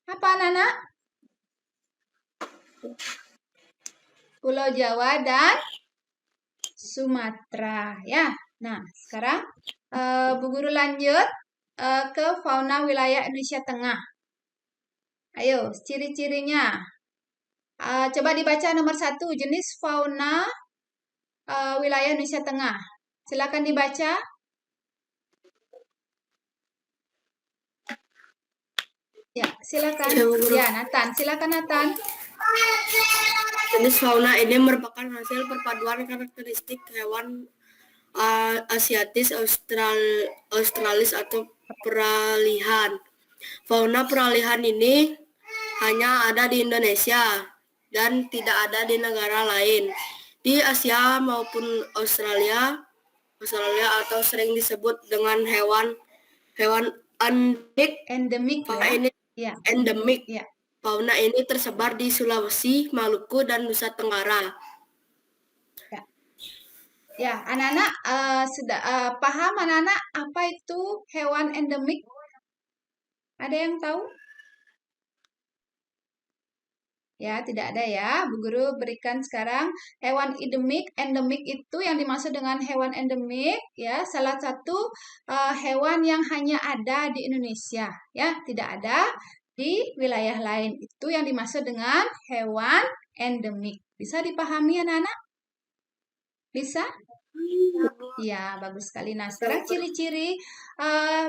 apa, Nana? Pulau Jawa dan Sumatera ya. Nah, sekarang Bu Guru lanjut ke fauna wilayah Indonesia Tengah. Ayo, ciri-cirinya. Coba dibaca nomor 1, jenis fauna wilayah Indonesia Tengah. Silakan dibaca. Ya, silakan. Ya, Nathan. Silakan, Nathan. Jenis fauna ini merupakan hasil perpaduan karakteristik hewan asiatis, australis atau peralihan. Fauna peralihan ini hanya ada di Indonesia dan tidak ada di negara lain. Di Asia maupun Australia atau sering disebut dengan hewan Endemik fauna ya. ini Ya. endemik. Ya. Fauna ini tersebar di Sulawesi, Maluku, dan Nusa Tenggara. Ya, anak-anak sudah paham anak-anak apa itu hewan endemik? Ada yang tahu? Ya, tidak ada ya. Bu Guru berikan sekarang hewan endemik. Endemik itu yang dimaksud dengan hewan endemik ya, salah satu hewan yang hanya ada di Indonesia ya, tidak ada di wilayah lain. Itu yang dimaksud dengan hewan endemik. Bisa dipahami anak-anak? Bisa? Ya, bagus sekali. Nah, sekarang ciri-ciri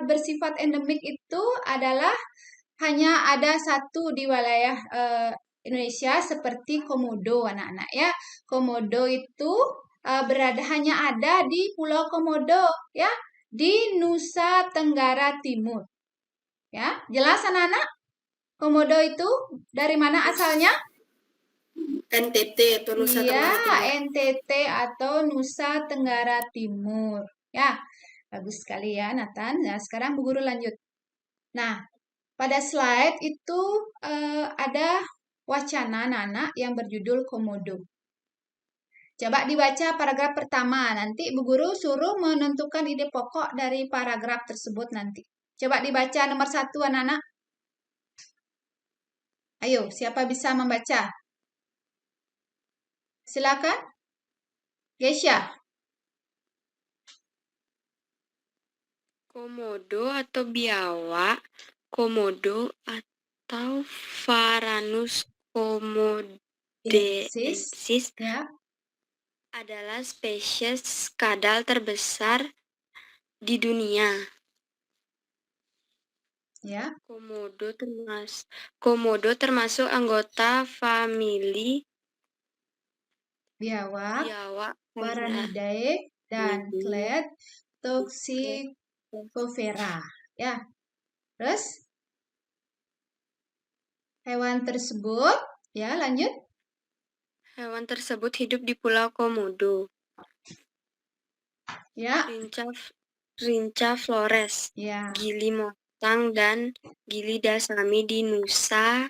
bersifat endemik itu adalah hanya ada satu di wilayah Indonesia seperti komodo, anak-anak ya. Komodo itu hanya ada di Pulau Komodo ya, di Nusa Tenggara Timur. Ya, jelas anak-anak? Komodo itu dari mana asalnya? NTT atau Nusa Tenggara Timur. NTT atau Nusa Tenggara Timur. Ya, bagus sekali ya, Nathan. Nah, sekarang Bu Guru lanjut. Nah, pada slide itu ada wacana Nana yang berjudul komodo. Coba dibaca paragraf pertama. Nanti Bu Guru suruh menentukan ide pokok dari paragraf tersebut nanti. Coba dibaca nomor 1, anak-anak. Ayo, siapa bisa membaca? Silakan. Geisha. Komodo atau biawak, komodo atau Varanus komodensis Ya. adalah spesies kadal terbesar di dunia. Ya. Komodo termasuk anggota famili Biawak, Varanidae, dan clade Toxicovera. Ya. Terus hewan tersebut, ya lanjut. Hewan tersebut hidup di Pulau Komodo. Ya. Rinca Flores, Ya. Gili Motang, dan Gili Dasami di Nusa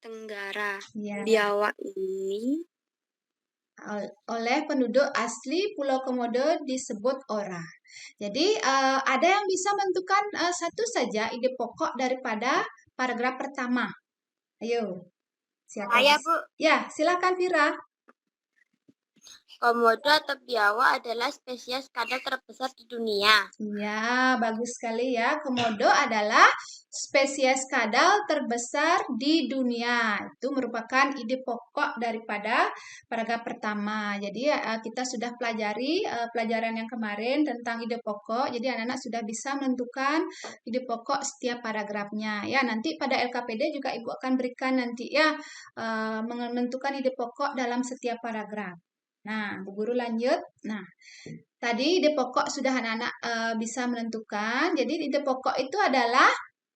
Tenggara. Ya, Biawak ini oleh penduduk asli Pulau Komodo disebut ora. Jadi ada yang bisa menentukan satu saja ide pokok daripada paragraf pertama. Ayo, siapa? Saya, Bu. Ya, silakan Vira. Komodo atau biawak adalah spesies kadal terbesar di dunia. Ya, bagus sekali ya. Komodo adalah spesies kadal terbesar di dunia. Itu merupakan ide pokok daripada paragraf pertama. Jadi kita sudah pelajari pelajaran yang kemarin tentang ide pokok. Jadi anak-anak sudah bisa menentukan ide pokok setiap paragrafnya. Ya, nanti pada LKPD juga Ibu akan berikan nanti ya menentukan ide pokok dalam setiap paragraf. Nah, Bu Guru lanjut. Nah, tadi ide pokok sudah anak-anak bisa menentukan. Jadi ide pokok itu adalah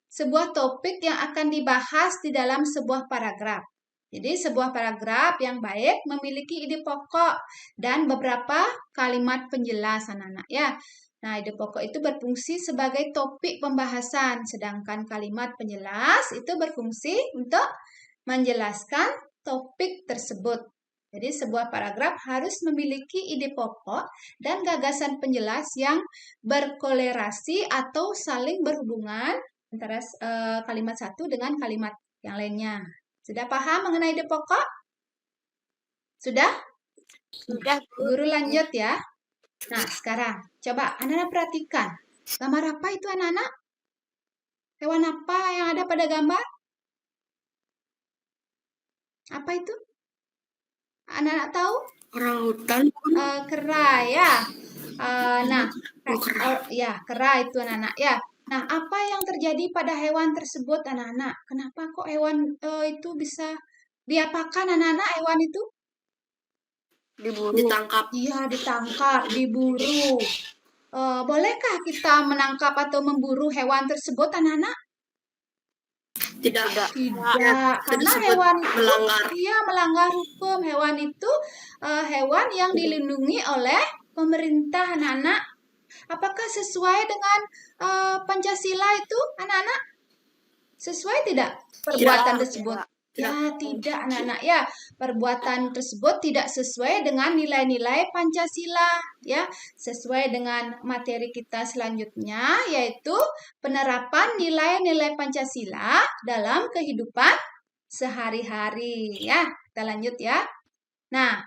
sebuah topik yang akan dibahas di dalam sebuah paragraf. Jadi sebuah paragraf yang baik memiliki ide pokok dan beberapa kalimat penjelas anak-anak ya. Nah, ide pokok itu berfungsi sebagai topik pembahasan, sedangkan kalimat penjelas itu berfungsi untuk menjelaskan topik tersebut. Jadi sebuah paragraf harus memiliki ide pokok dan gagasan penjelas yang berkolerasi atau saling berhubungan antara kalimat satu dengan kalimat yang lainnya. Sudah paham mengenai ide pokok? Sudah? Sudah, Bu. Guru lanjut ya. Nah, sekarang coba anak-anak perhatikan. Gambar apa itu anak-anak? Hewan apa yang ada pada gambar? Apa itu? Anak-anak tahu? Orang hutan. Kera ya. Ya, kera itu anak-anak ya. Nah, apa yang terjadi pada hewan tersebut anak-anak? Kenapa kok hewan itu bisa diapakan anak-anak hewan itu? diburu. Ditangkap. Iya, ditangkap, diburu. Bolehkah kita menangkap atau memburu hewan tersebut anak-anak? Tidak. Tidak, karena disebut hewan itu melanggar. melanggar hukum. Hewan itu hewan yang dilindungi oleh pemerintah anak-anak. Apakah sesuai dengan Pancasila itu anak-anak? Sesuai tidak perbuatan tersebut? Ya, tidak anak-anak ya. Perbuatan tersebut tidak sesuai dengan nilai-nilai Pancasila ya. Sesuai dengan materi kita selanjutnya yaitu penerapan nilai-nilai Pancasila dalam kehidupan sehari-hari ya. Kita lanjut ya. Nah,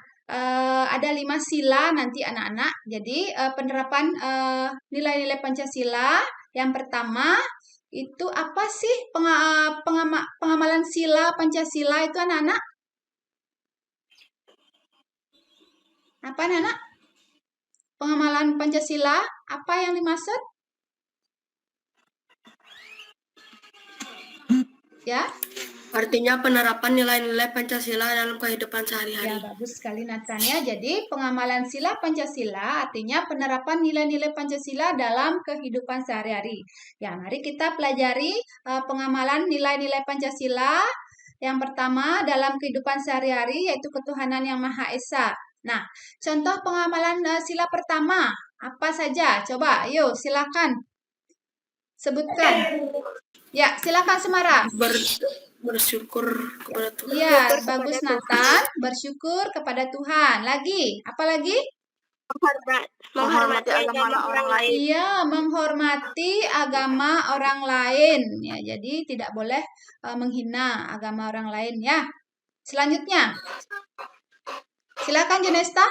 ada 5 sila nanti anak-anak. Jadi penerapan nilai-nilai Pancasila yang pertama itu apa sih pengamalan sila Pancasila itu anak-anak? Apa anak-anak? Pengamalan Pancasila, apa yang dimaksud? Ya? Artinya penerapan nilai-nilai Pancasila dalam kehidupan sehari-hari. Ya, bagus sekali Natanya. Jadi, pengamalan sila Pancasila artinya penerapan nilai-nilai Pancasila dalam kehidupan sehari-hari. Ya, mari kita pelajari pengamalan nilai-nilai Pancasila. Yang pertama, dalam kehidupan sehari-hari yaitu ketuhanan yang Maha Esa. Nah, contoh pengamalan sila pertama, apa saja? Coba, yuk silakan sebutkan. Ya, silakan Semara. Bersyukur kepada Tuhan. Iya, bagus Nathan. Bersyukur kepada Tuhan. Lagi, apa lagi? Menghormati agama orang lain. Iya, menghormati agama orang lain. Ya, jadi tidak boleh menghina agama orang lain ya. Selanjutnya, silakan Jenesta.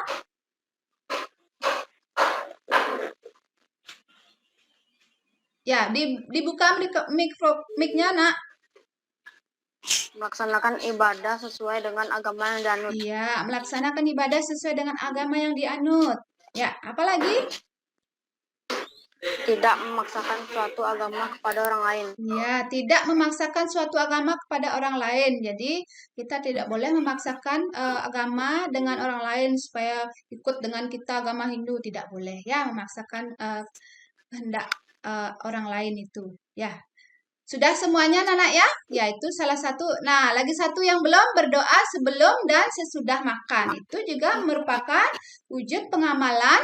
Ya, dibuka mic-nya, Nak. Melaksanakan ibadah sesuai dengan agama yang dianut. Iya, melaksanakan ibadah sesuai dengan agama yang dianut. Ya, apalagi? Tidak memaksakan suatu agama kepada orang lain. Ya, tidak memaksakan suatu agama kepada orang lain. Jadi, kita tidak boleh memaksakan agama dengan orang lain supaya ikut dengan kita agama Hindu. Tidak boleh ya, memaksakan kehendak orang lain itu. Ya, sudah semuanya anak ya? Ya, itu salah satu. Nah, lagi satu yang belum, berdoa sebelum dan sesudah makan. Itu juga merupakan wujud pengamalan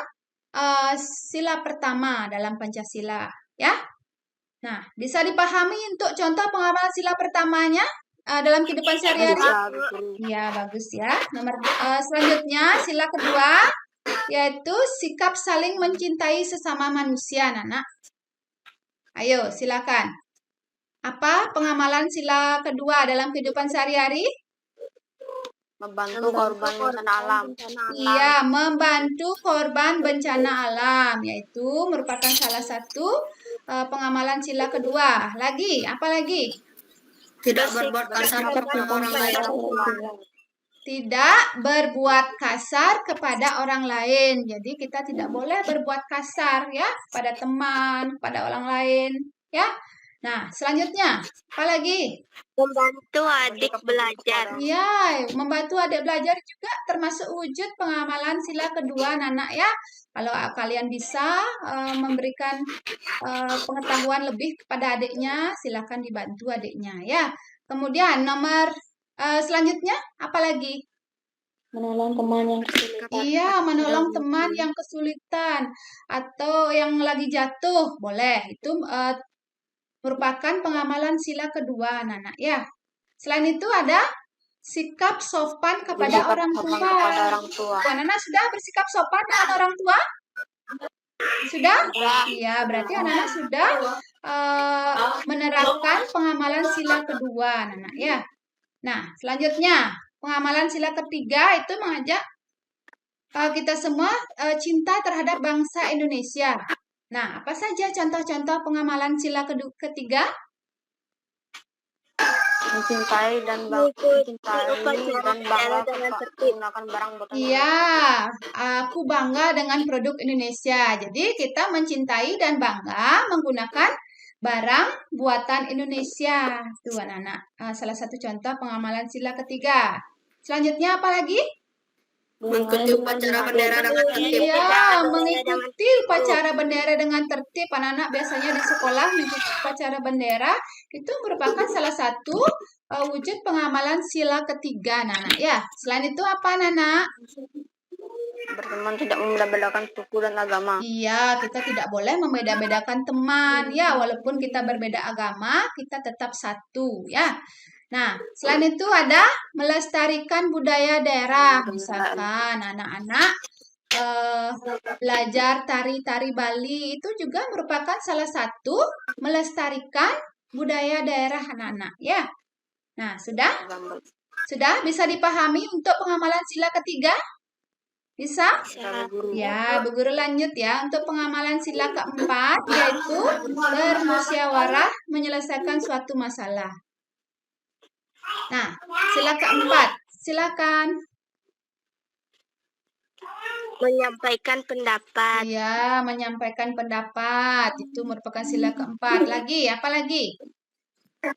sila pertama dalam Pancasila. Ya. Nah, bisa dipahami untuk contoh pengamalan sila pertamanya? dalam kehidupan sehari-hari? Bisa, Guru. Iya, bagus ya. Selanjutnya, sila kedua, yaitu sikap saling mencintai sesama manusia, Nana. Ayo, silakan. Apa pengamalan sila kedua dalam kehidupan sehari-hari? Membantu korban bencana alam. Iya, membantu korban bencana alam, yaitu merupakan salah satu pengamalan sila kedua. Lagi, apa lagi? Tidak berbuat kasar kepada orang lain. Tidak berbuat kasar kepada orang lain. Jadi kita tidak boleh berbuat kasar ya pada teman, pada orang lain, ya. Nah, selanjutnya apa lagi? Membantu adik belajar. Ya, membantu adik belajar juga termasuk wujud pengamalan sila kedua, Nana ya. Kalau kalian bisa memberikan pengetahuan lebih kepada adiknya, silakan dibantu adiknya ya. Kemudian nomor selanjutnya apa lagi? Menolong teman yang kesulitan. Iya, menolong teman yang kesulitan atau yang lagi jatuh, boleh. Itu merupakan pengamalan sila kedua, Nana ya. Selain itu ada sikap sopan kepada orang tua. Nana sudah bersikap sopan dengan orang tua? Sudah? Iya, berarti anak-anak sudah menerapkan pengamalan sila kedua, Nana ya. Nah, selanjutnya pengamalan sila ketiga itu mengajak kita semua cinta terhadap bangsa Indonesia. Nah, apa saja contoh-contoh pengamalan sila ketiga? Mencintai dan bangga menggunakan barang buatan. Iya, aku bangga dengan produk Indonesia. Jadi kita mencintai dan bangga menggunakan barang buatan Indonesia. Tuh anak-anak, salah satu contoh pengamalan sila ketiga. Selanjutnya apa lagi? Mengikuti upacara bendera dengan tertib. Iya, mengikuti upacara bendera dengan tertib. Anak-anak biasanya di sekolah mengikuti upacara bendera itu merupakan salah satu wujud pengamalan sila ketiga, Nana. Ya, selain itu apa, Nana? Berteman tidak membeda-bedakan suku dan agama. Iya, kita tidak boleh membeda-bedakan teman. Ya, walaupun kita berbeda agama, kita tetap satu, ya. Nah, selain itu ada melestarikan budaya daerah. Misalkan anak-anak belajar tari-tari Bali itu juga merupakan salah satu melestarikan budaya daerah anak-anak, ya. Nah, sudah? Sudah bisa dipahami untuk pengamalan sila ketiga? Bisa? Ya, Bu Guru lanjut ya. Untuk pengamalan sila keempat, yaitu bermusyawarah menyelesaikan suatu masalah. Nah, sila keempat, silakan. Menyampaikan pendapat. Iya, menyampaikan pendapat. Itu merupakan sila keempat. Lagi, apa lagi?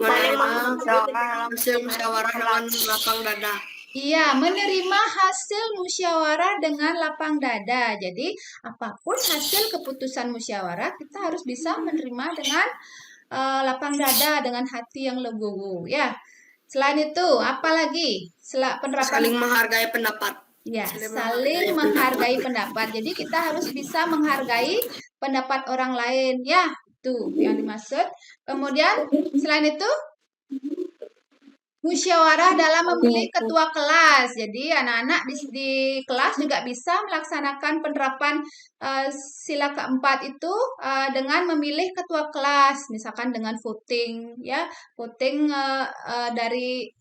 Hasil musyawarah dengan lapang dada. Iya, menerima hasil musyawarah dengan lapang dada. Jadi, apapun hasil keputusan musyawarah, kita harus bisa menerima dengan lapang dada, dengan hati yang legowo. Ya. Selain itu, apa lagi? Penerapan Saling menghargai pendapat. Ya, saling menghargai pendapat. Jadi kita harus bisa menghargai pendapat orang lain. Ya, itu yang dimaksud. Kemudian selain itu, musyawarah dalam memilih ketua kelas. Jadi anak-anak di kelas juga bisa melaksanakan penerapan sila keempat itu dengan memilih ketua kelas, misalkan dengan voting, ya, voting dari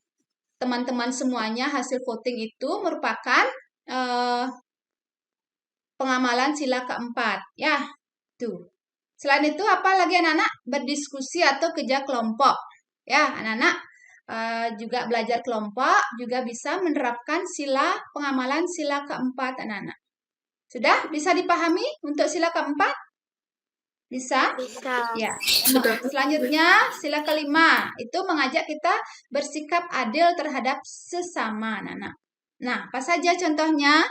teman-teman semuanya. Hasil voting itu merupakan pengamalan sila keempat, ya, tuh. Selain itu apa lagi anak-anak? Berdiskusi atau kerja kelompok, ya, anak-anak. Juga belajar kelompok, juga bisa menerapkan pengamalan sila keempat anak-anak. Sudah bisa dipahami untuk sila keempat? Bisa? Bisa. Ya. Selanjutnya sila kelima, itu mengajak kita bersikap adil terhadap sesama anak-anak. Nah, apa saja contohnya?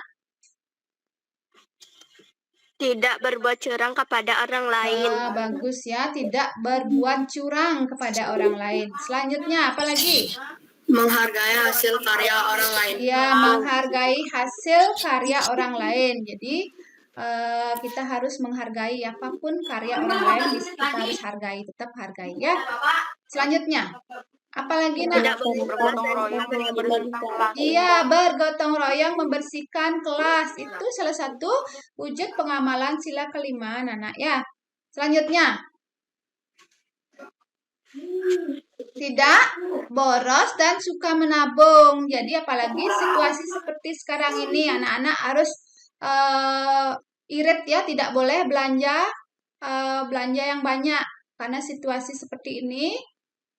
Tidak berbuat curang kepada orang lain. Bagus ya, tidak berbuat curang kepada orang lain. Selanjutnya, apa lagi? Menghargai hasil karya orang lain. Ya, menghargai hasil karya orang lain. Jadi, kita harus menghargai apapun karya orang lain, kita harus hargai, tetap hargai ya. Selanjutnya, Apalagi nak? Tidak bergotong royong membersihkan kelas. Iya, bergotong royong membersihkan kelas. Itu salah satu wujud pengamalan sila kelima, anak-anak ya. Selanjutnya, tidak boros dan suka menabung. Jadi apalagi situasi seperti sekarang ini, anak-anak harus irit ya, tidak boleh belanja yang banyak. Karena situasi seperti ini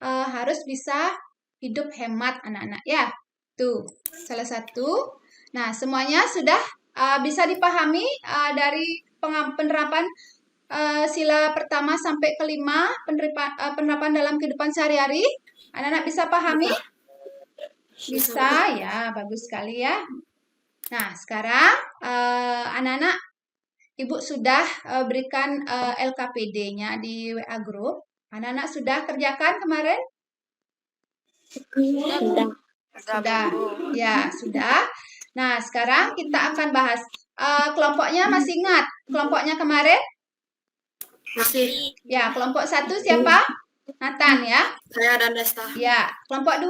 harus bisa hidup hemat anak-anak ya. Tuh, salah satu. Nah, semuanya sudah bisa dipahami dari penerapan sila pertama sampai kelima, penerapan dalam kehidupan sehari-hari. Anak-anak bisa pahami? Bisa ya, bagus sekali ya. Nah, sekarang anak-anak, Ibu sudah berikan LKPD-nya di WA Group. Anak-anak sudah kerjakan kemarin? Sudah. Ya, sudah. Nah, sekarang kita akan bahas. Kelompoknya masih ingat? Kelompoknya kemarin? Masih. Ya, kelompok 1 siapa? Nathan ya? Saya dan Desta. Ya, kelompok 2?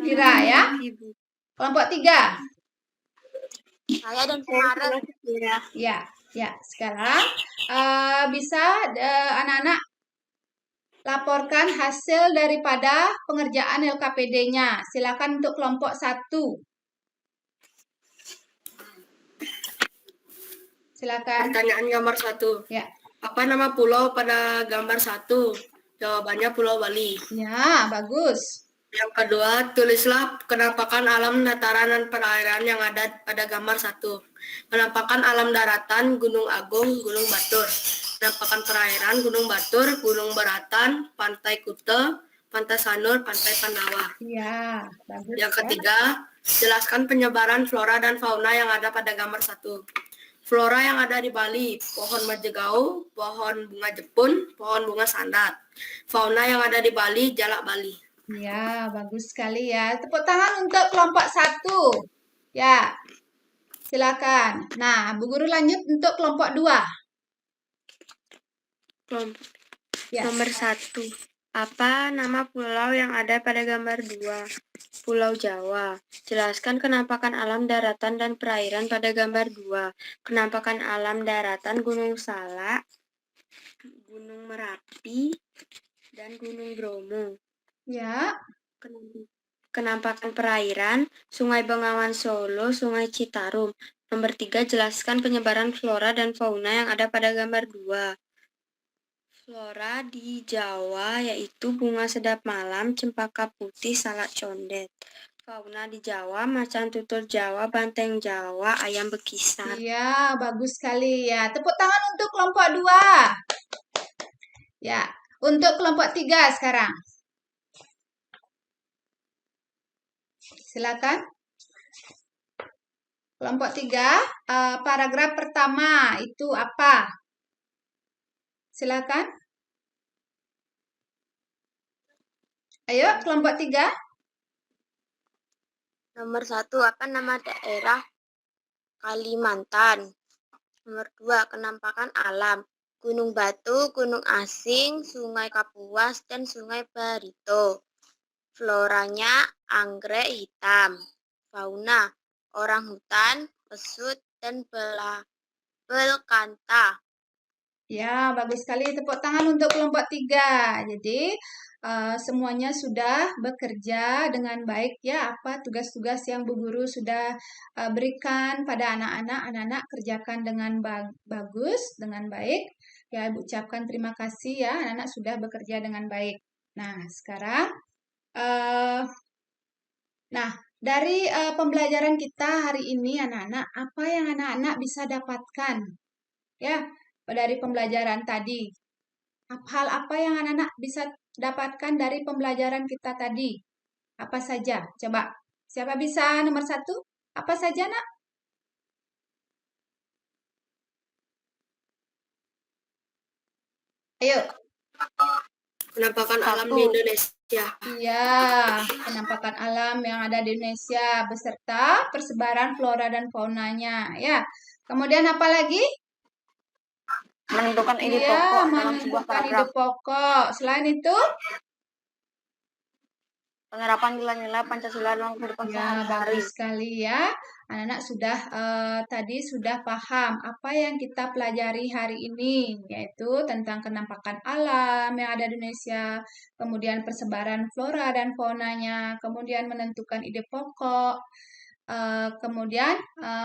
Kira ya? Kelompok 3? Saya dan kemarin. Ya. Sekarang bisa anak-anak laporkan hasil daripada pengerjaan LKPD-nya. Silakan untuk kelompok 1. Silakan. Pertanyaan gambar 1. Ya. Apa nama pulau pada gambar 1? Jawabannya Pulau Bali. Ya, bagus. Yang kedua, tulislah penampakan alam dataran dan perairan yang ada pada gambar 1. Penampakan alam daratan, Gunung Agung, Gunung Batur. Penampakan perairan, Gunung Batur, Gunung Beratan, Pantai Kute, Pantai Sanur, Pantai Pandawa. Ya, bagus. Yang ketiga, jelaskan penyebaran flora dan fauna yang ada pada gambar 1. Flora yang ada di Bali, pohon majegau, pohon bunga jepun, pohon bunga sandat. Fauna yang ada di Bali, jalak Bali. Ya, bagus sekali ya. Tepuk tangan untuk kelompok 1. Ya, silakan. Nah, Bu Guru lanjut untuk kelompok 2. Kelompok Ya. nomor 1. Apa nama pulau yang ada pada gambar 2? Pulau Jawa. Jelaskan kenampakan alam daratan dan perairan pada gambar 2. Kenampakan alam daratan Gunung Salak, Gunung Merapi, dan Gunung Bromo. Ya. Kenampakan perairan Sungai Bengawan Solo, Sungai Citarum. Nomor 3, jelaskan penyebaran flora dan fauna yang ada pada gambar 2. Flora di Jawa yaitu bunga sedap malam, cempaka putih, salak condet. Fauna di Jawa, macan tutul Jawa, banteng Jawa, ayam bekisar. Iya, bagus sekali ya. Tepuk tangan untuk kelompok 2. Ya, untuk kelompok 3 sekarang. Silakan. Kelompok 3, paragraf pertama itu apa? Silakan. Ayo, kelompok 3. Nomor 1, apa nama daerah Kalimantan? Nomor 2, kenampakan alam. Gunung Batu, Gunung Asing, Sungai Kapuas, dan Sungai Barito. Floranya anggrek hitam. Fauna, orangutan, pesut, dan belkanta. Ya, bagus sekali. Tepuk tangan untuk kelompok 3. Jadi, semuanya sudah bekerja dengan baik ya. Apa tugas-tugas yang Bu Guru sudah berikan pada anak-anak. Anak-anak kerjakan dengan bagus, dengan baik. Ya, Ibu ucapkan terima kasih ya. Anak-anak sudah bekerja dengan baik. Nah, sekarang, dari pembelajaran kita hari ini anak-anak, apa yang anak-anak bisa dapatkan? Ya, dari pembelajaran tadi. Hal apa yang anak-anak bisa dapatkan dari pembelajaran kita tadi? Apa saja? Coba, siapa bisa nomor 1? Apa saja, Nak? Ayo. Penampakan alam di Indonesia. Iya, penampakan alam yang ada di Indonesia beserta persebaran flora dan faunanya. Ya. Kemudian apa lagi? menentukan ide Iya, pokok dalam sebuah menentukan ide paragraf, pokok. Selain itu, penerapan nilai-nilai Pancasila dalam kehidupan ya sehari-hari. bagus sekali ya. Anak-anak sudah tadi sudah paham apa yang kita pelajari hari ini, yaitu tentang kenampakan alam yang ada di Indonesia, kemudian persebaran flora dan faunanya, kemudian menentukan ide pokok, kemudian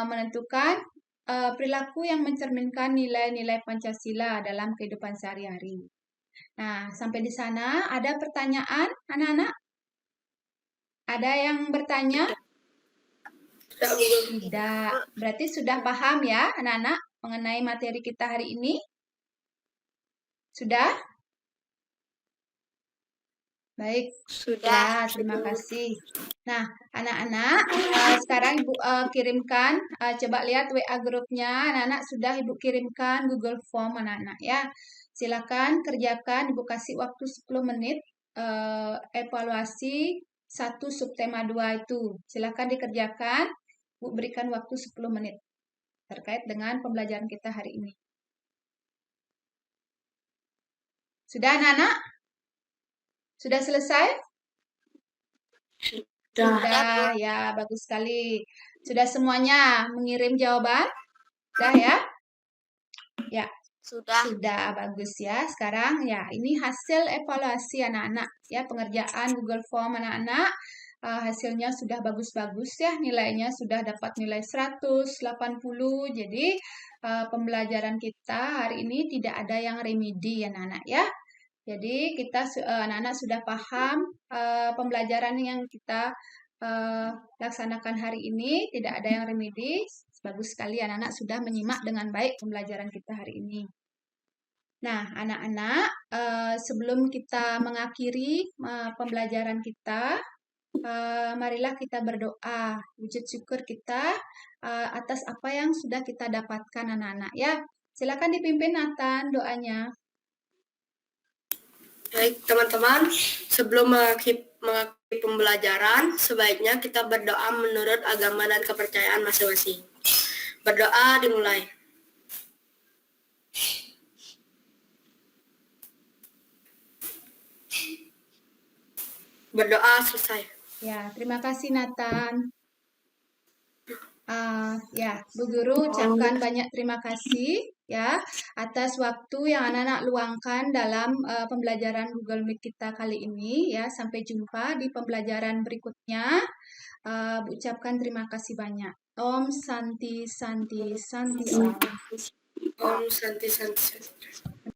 menentukan perilaku yang mencerminkan nilai-nilai Pancasila dalam kehidupan sehari-hari. Nah, sampai di sana ada pertanyaan, anak-anak? Ada yang bertanya? Tidak. Berarti sudah paham ya, anak-anak, mengenai materi kita hari ini? Sudah? Baik. Sudah. Ya, terima kasih. Nah, anak-anak, sekarang Ibu kirimkan, coba lihat WA grupnya, anak-anak sudah Ibu kirimkan Google Form anak-anak ya. Silakan kerjakan, Ibu kasih waktu 10 menit evaluasi 1 subtema 2 itu. Silakan dikerjakan, Bu berikan waktu 10 menit terkait dengan pembelajaran kita hari ini. Sudah anak-anak? Sudah selesai? Sudah, ya bagus sekali. Sudah semuanya mengirim jawaban? Sudah ya? Ya, sudah bagus ya. Sekarang ya ini hasil evaluasi anak-anak ya, pengerjaan Google Form anak-anak. Hasilnya sudah bagus-bagus ya, nilainya sudah dapat nilai 180. Jadi pembelajaran kita hari ini tidak ada yang remedi ya anak-anak ya. Jadi kita anak-anak sudah paham pembelajaran yang kita laksanakan hari ini, tidak ada yang remedi. Bagus sekali anak-anak sudah menyimak dengan baik pembelajaran kita hari ini. Nah, anak-anak, sebelum kita mengakhiri pembelajaran kita, marilah kita berdoa, wujud syukur kita atas apa yang sudah kita dapatkan anak-anak ya. Silakan dipimpin Nathan doanya. Baik, teman-teman, sebelum mengakhiri pembelajaran, sebaiknya kita berdoa menurut agama dan kepercayaan masing-masing. Berdoa dimulai. Berdoa selesai. Ya, terima kasih Nathan. Ya, Bu Guru ucapkan banyak terima kasih ya atas waktu yang anak-anak luangkan dalam pembelajaran Google Meet kita kali ini ya. Sampai jumpa di pembelajaran berikutnya. Ucapkan terima kasih banyak. Om Santi Santi Santi Om. Om Santi Santi.